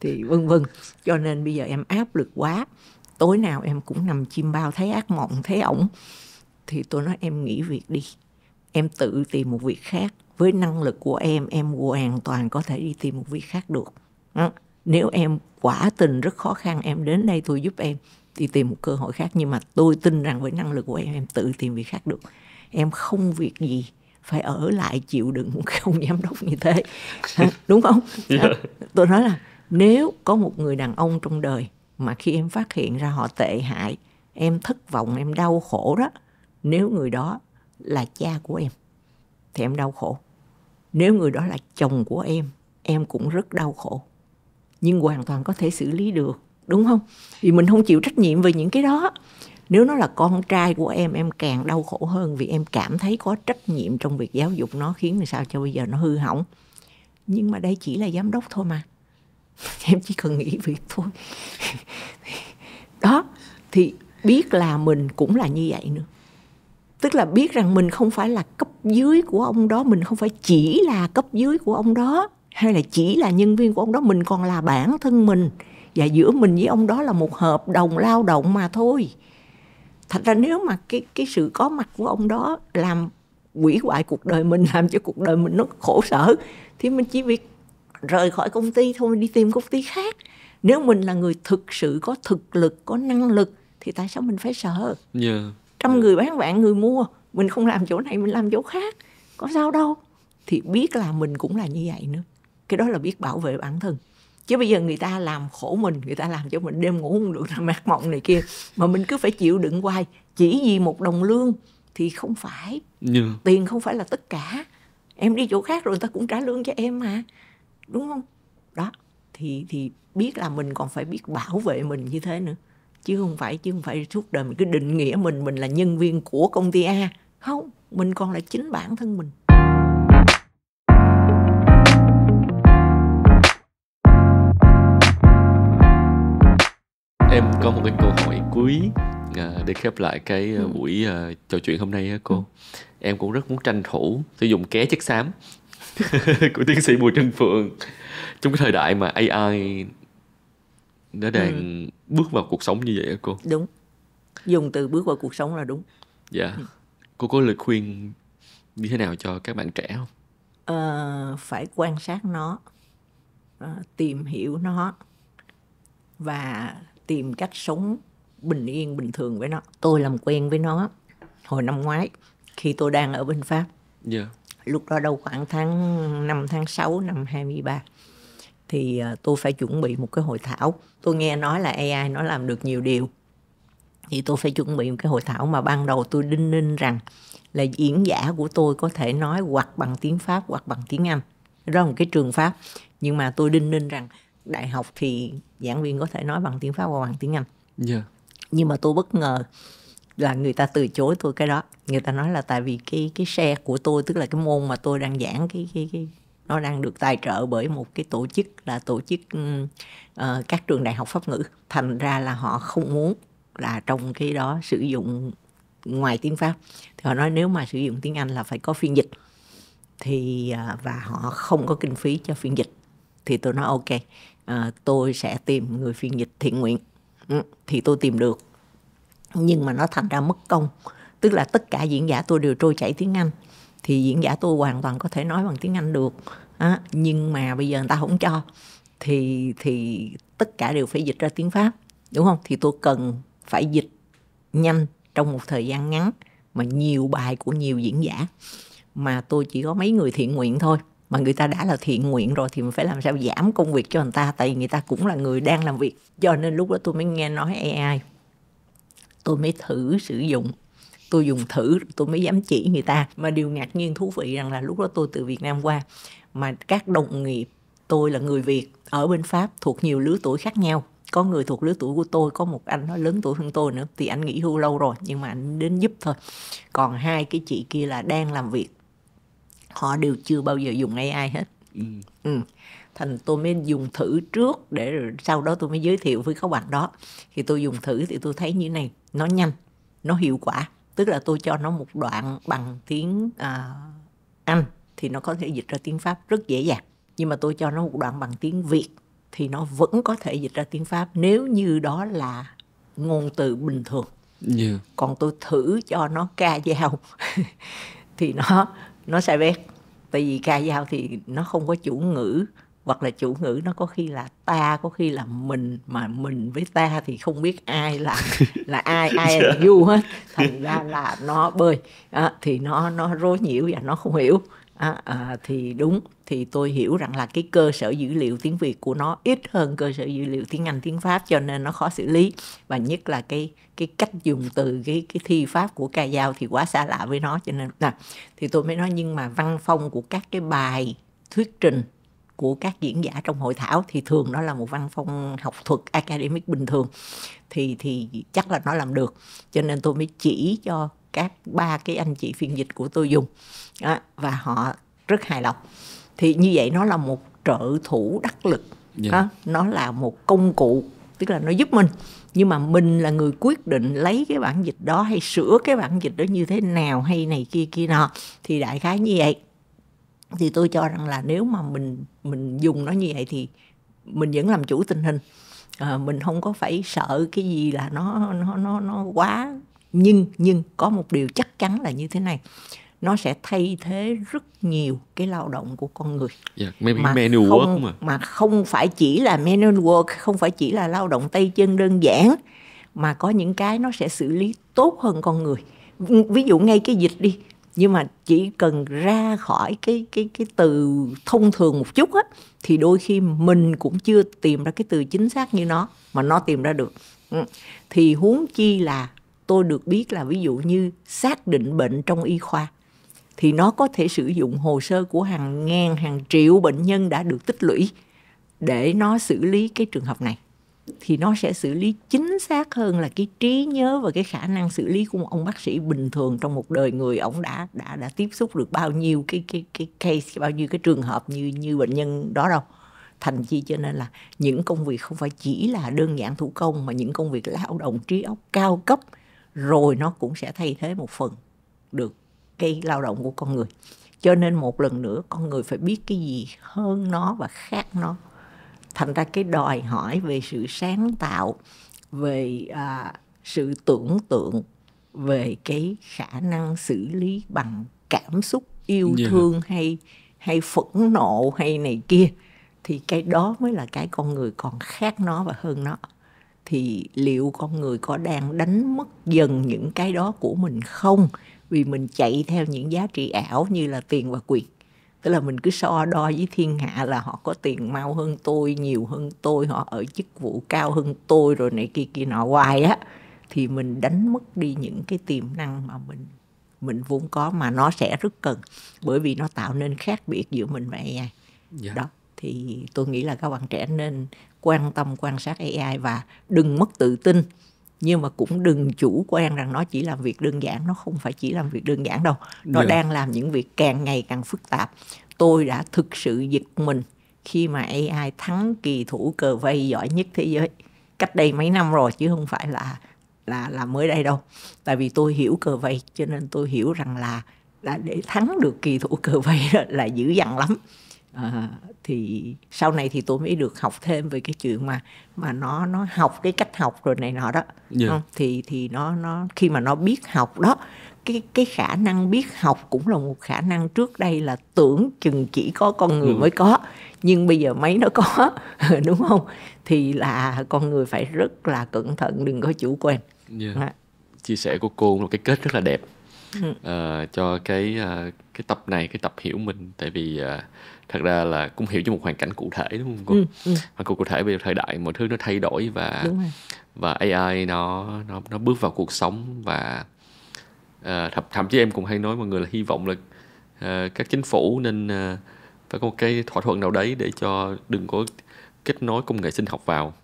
thì vân vân. Cho nên bây giờ em áp lực quá, tối nào em cũng nằm chim bao thấy ác mộng, thấy ổng. Thì tôi nói em nghỉ việc đi, em tự tìm một việc khác. Với năng lực của em hoàn toàn có thể đi tìm một việc khác được. Nếu em quả tình rất khó khăn, em đến đây tôi giúp em đi tìm một cơ hội khác. Nhưng mà tôi tin rằng với năng lực của em tự tìm việc khác được. Em không việc gì phải ở lại chịu đựng một ông giám đốc như thế. Đúng không? Tôi nói là nếu có một người đàn ông trong đời mà khi em phát hiện ra họ tệ hại, em thất vọng, em đau khổ đó, nếu người đó là cha của em thì em đau khổ. Nếu người đó là chồng của em cũng rất đau khổ. Nhưng hoàn toàn có thể xử lý được, đúng không? Vì mình không chịu trách nhiệm về những cái đó. Nếu nó là con trai của em càng đau khổ hơn, vì em cảm thấy có trách nhiệm trong việc giáo dục nó, khiến làm sao cho bây giờ nó hư hỏng. Nhưng mà đây chỉ là giám đốc thôi mà, em chỉ cần nghỉ việc thôi. Đó, thì biết là mình cũng là như vậy nữa. Tức là biết rằng mình không phải là cấp dưới của ông đó, mình không phải chỉ là cấp dưới của ông đó, hay là chỉ là nhân viên của ông đó, mình còn là bản thân mình. Và giữa mình với ông đó là một hợp đồng lao động mà thôi. Thật ra nếu mà cái sự có mặt của ông đó làm hủy hoại cuộc đời mình, làm cho cuộc đời mình nó khổ sở, thì mình chỉ việc rời khỏi công ty thôi, đi tìm công ty khác. Nếu mình là người thực sự có thực lực, có năng lực, thì tại sao mình phải sợ? Trăm người bán vạn người mua, mình không làm chỗ này, mình làm chỗ khác, có sao đâu. Thì biết là mình cũng là như vậy nữa. Cái đó là biết bảo vệ bản thân. Chứ bây giờ người ta làm khổ mình, người ta làm cho mình đêm ngủ không được, mạc mộng này kia, mà mình cứ phải chịu đựng hoài chỉ vì một đồng lương thì không phải. Tiền không phải là tất cả. Em đi chỗ khác rồi người ta cũng trả lương cho em mà, đúng không? Đó, thì biết là mình còn phải biết bảo vệ mình như thế nữa. Chứ không phải suốt đời mình cứ định nghĩa mình là nhân viên của công ty A. Không, mình còn là chính bản thân mình. Em có một cái câu hỏi cuối để khép lại cái buổi trò chuyện hôm nay á cô. Em cũng rất muốn tranh thủ sử dụng ké chất xám của tiến sĩ Bùi Trân Phượng trong cái thời đại mà AI nó đang bước vào cuộc sống như vậy á cô. Đúng, dùng từ bước vào cuộc sống là đúng. Dạ. Cô có lời khuyên như thế nào cho các bạn trẻ không? Phải quan sát nó, tìm hiểu nó và tìm cách sống bình yên, bình thường với nó. Tôi làm quen với nó hồi năm ngoái khi tôi đang ở bên Pháp. Lúc đó đâu khoảng tháng 5, tháng 6 năm 23. Thì tôi phải chuẩn bị một cái hội thảo. Tôi nghe nói là AI nó làm được nhiều điều. Thì tôi phải chuẩn bị một cái hội thảo mà ban đầu tôi đinh ninh rằng là diễn giả của tôi có thể nói hoặc bằng tiếng Pháp hoặc bằng tiếng Anh. Đó là một cái trường Pháp. Nhưng mà tôi đinh ninh rằng đại học thì giảng viên có thể nói bằng tiếng Pháp hoặc bằng tiếng Anh. Nhưng mà tôi bất ngờ là người ta từ chối tôi cái đó. Người ta nói là tại vì cái share của tôi, tức là cái môn mà tôi đang giảng, nó đang được tài trợ bởi một cái tổ chức là tổ chức các trường đại học Pháp ngữ. Thành ra là họ không muốn là trong cái đó sử dụng ngoài tiếng Pháp. Thì họ nói nếu mà sử dụng tiếng Anh là phải có phiên dịch. Thì và họ không có kinh phí cho phiên dịch. Thì tôi nói ok, tôi sẽ tìm người phiên dịch thiện nguyện. Thì tôi tìm được. Nhưng mà nó thành ra mất công. Tức là tất cả diễn giả tôi đều trôi chảy tiếng Anh. Thì diễn giả tôi hoàn toàn có thể nói bằng tiếng Anh được. Nhưng mà bây giờ người ta không cho. Thì tất cả đều phải dịch ra tiếng Pháp. Đúng không? Thì tôi cần phải dịch nhanh trong một thời gian ngắn mà nhiều bài của nhiều diễn giả. Mà tôi chỉ có mấy người thiện nguyện thôi. Mà người ta đã là thiện nguyện rồi thì mình phải làm sao giảm công việc cho người ta. Tại vì người ta cũng là người đang làm việc. Cho nên lúc đó tôi mới nghe nói AI. Tôi mới thử sử dụng. Tôi dùng thử tôi mới dám chỉ người ta. Mà điều ngạc nhiên thú vị rằng là lúc đó tôi từ Việt Nam qua. Mà các đồng nghiệp tôi là người Việt ở bên Pháp thuộc nhiều lứa tuổi khác nhau. có người thuộc lứa tuổi của tôi, có một anh nó lớn tuổi hơn tôi nữa, thì anh nghỉ hưu lâu rồi nhưng mà anh đến giúp thôi. Còn hai cái chị kia là đang làm việc, họ đều chưa bao giờ dùng AI hết. Thành tôi mới dùng thử trước, để rồi sau đó tôi mới giới thiệu với các bạn đó. Khi tôi dùng thử thì tôi thấy như thế này, nó nhanh, nó hiệu quả. Tức là tôi cho nó một đoạn bằng tiếng Anh thì nó có thể dịch ra tiếng Pháp rất dễ dàng. Nhưng mà tôi cho nó một đoạn bằng tiếng Việt thì nó vẫn có thể dịch ra tiếng Pháp nếu như đó là ngôn từ bình thường. Còn tôi thử cho nó ca dao thì nó sai bét. Tại vì ca dao thì nó không có chủ ngữ, hoặc là chủ ngữ nó có khi là ta, có khi là mình, mà mình với ta thì không biết ai là ai là du hết. Thành ra là nó bơi thì nó rối nhiễu và nó không hiểu. Thì đúng, thì tôi hiểu rằng là cái cơ sở dữ liệu tiếng Việt của nó ít hơn cơ sở dữ liệu tiếng Anh, tiếng Pháp, cho nên nó khó xử lý. Và nhất là cái cách dùng từ, cái thi pháp của ca dao thì quá xa lạ với nó, cho nên thì tôi mới nói. Nhưng mà văn phong của các cái bài thuyết trình của các diễn giả trong hội thảo thì thường nó là một văn phong học thuật academic bình thường, thì chắc là nó làm được. Cho nên tôi mới chỉ cho ba cái anh chị phiên dịch của tôi dùng và họ rất hài lòng. Thì như vậy nó là một trợ thủ đắc lực. Nó là một công cụ, tức là nó giúp mình, nhưng mà mình là người quyết định lấy cái bản dịch đó hay sửa cái bản dịch đó như thế nào, hay này kia nọ. Thì đại khái như vậy. Thì tôi cho rằng là nếu mà mình dùng nó như vậy thì mình vẫn làm chủ tình hình. Mình không có phải sợ cái gì là nó quá. Nhưng có một điều chắc chắn là như thế này, nó sẽ thay thế rất nhiều cái lao động của con người. Manual work mà không phải chỉ là manual work, không phải chỉ là lao động tay chân đơn giản, mà có những cái nó sẽ xử lý tốt hơn con người. Ví dụ ngay cái dịch đi, nhưng mà chỉ cần ra khỏi cái từ thông thường một chút á, thì đôi khi mình cũng chưa tìm ra cái từ chính xác như nó, mà nó tìm ra được. Thì huống chi là tôi được biết là ví dụ như xác định bệnh trong y khoa, thì nó có thể sử dụng hồ sơ của hàng ngàn, hàng triệu bệnh nhân đã được tích lũy để nó xử lý cái trường hợp này. Thì nó sẽ xử lý chính xác hơn là cái trí nhớ và cái khả năng xử lý của một ông bác sĩ bình thường trong một đời người. Ông đã tiếp xúc được bao nhiêu cái case, bao nhiêu cái trường hợp như bệnh nhân đó đâu. Thành chi cho nên là những công việc không phải chỉ là đơn giản thủ công, mà những công việc lao động trí óc cao cấp rồi nó cũng sẽ thay thế một phần được cái lao động của con người. Cho nên một lần nữa, con người phải biết cái gì hơn nó và khác nó. Thành ra cái đòi hỏi về sự sáng tạo, về sự tưởng tượng, về cái khả năng xử lý bằng cảm xúc yêu thương hay phẫn nộ hay này kia, thì cái đó mới là cái con người còn khác nó và hơn nó. Thì liệu con người có đang đánh mất dần những cái đó của mình không? Vì mình chạy theo những giá trị ảo như là tiền và quyền. Tức là mình cứ so đo với thiên hạ là họ có tiền mau hơn tôi, nhiều hơn tôi, họ ở chức vụ cao hơn tôi rồi này kia nọ hoài á, thì mình đánh mất đi những cái tiềm năng mà mình vốn có, mà nó sẽ rất cần, bởi vì nó tạo nên khác biệt giữa mình và AI. Đó, thì tôi nghĩ là các bạn trẻ nên quan tâm quan sát AI và đừng mất tự tin, nhưng mà cũng đừng chủ quan rằng nó chỉ làm việc đơn giản. Nó không phải chỉ làm việc đơn giản đâu. Nó đang làm những việc càng ngày càng phức tạp. Tôi đã thực sự giật mình khi mà AI thắng kỳ thủ cờ vây giỏi nhất thế giới cách đây mấy năm rồi, chứ không phải là mới đây đâu. Tại vì tôi hiểu cờ vây, cho nên tôi hiểu rằng là để thắng được kỳ thủ cờ vây là dữ dằn lắm. Thì sau này thì tôi mới được học thêm về cái chuyện mà nó học cái cách học rồi này nọ đó. Thì nó khi mà nó biết học đó, cái khả năng biết học cũng là một khả năng trước đây là tưởng chừng chỉ có con người mới có, nhưng bây giờ máy nó có đúng không? Thì là con người phải rất là cẩn thận, đừng có chủ quan. Chia sẻ của cô một cái kết rất là đẹp cho cái tập này, cái tập hiểu mình. Tại vì thật ra là cũng hiểu cho một hoàn cảnh cụ thể, đúng không cô? Hoàn cảnh cụ thể bây giờ thời đại mọi thứ nó thay đổi và AI nó bước vào cuộc sống. Và thậm chí em cũng hay nói mọi người là hy vọng là các chính phủ nên phải có một cái thỏa thuận nào đấy để cho đừng có kết nối công nghệ sinh học vào.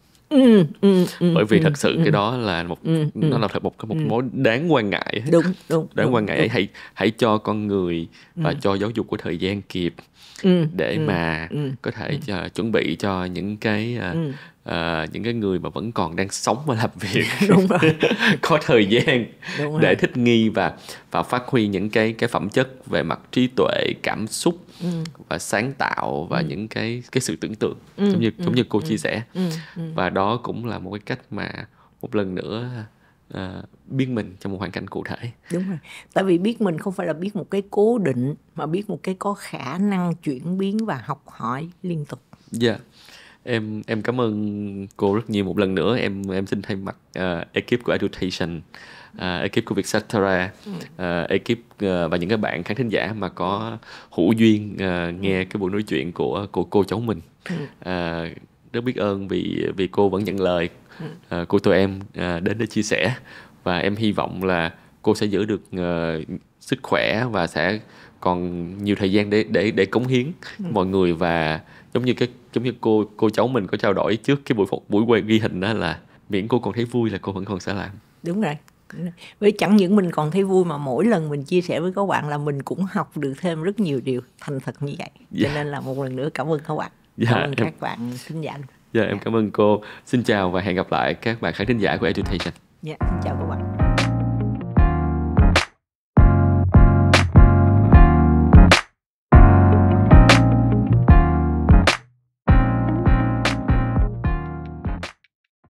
Bởi vì thật sự cái đó là nó là thật một mối đáng quan ngại. Đáng quan ngại. Hãy cho con người và cho giáo dục của thời gian kịp để mà có thể chuẩn bị cho những cái người mà vẫn còn đang sống và làm việc có thời gian để thích nghi và phát huy những cái phẩm chất về mặt trí tuệ, cảm xúc và sáng tạo và những cái sự tưởng tượng giống như cô chia sẻ. Và đó cũng là một cái cách mà một lần nữa biết mình trong một hoàn cảnh cụ thể. Đúng rồi. Tại vì biết mình không phải là biết một cái cố định, mà biết một cái có khả năng chuyển biến và học hỏi liên tục. Dạ. Em cảm ơn cô rất nhiều. Một lần nữa em xin thay mặt ekip của Edutation, ekip của Vietcetera, ekip và những cái bạn khán thính giả mà có hữu duyên nghe cái buổi nói chuyện của cô cháu mình. Rất biết ơn vì cô vẫn nhận lời của tụi em đến để chia sẻ, và em hy vọng là cô sẽ giữ được sức khỏe và sẽ còn nhiều thời gian để cống hiến mọi người. Và giống như cô cháu mình có trao đổi trước cái buổi quay ghi hình đó, là miễn cô còn thấy vui là cô vẫn còn sẽ làm. Đúng rồi. Với chẳng những mình còn thấy vui mà mỗi lần mình chia sẻ với các bạn là mình cũng học được thêm rất nhiều điều thành thật như vậy. Cho nên là một lần nữa cảm ơn các bạn. Cảm ơn các bạn thính giả. Em cảm ơn cô. Xin chào và hẹn gặp lại các bạn khán thính giả của Edutation. Xin chào các bạn.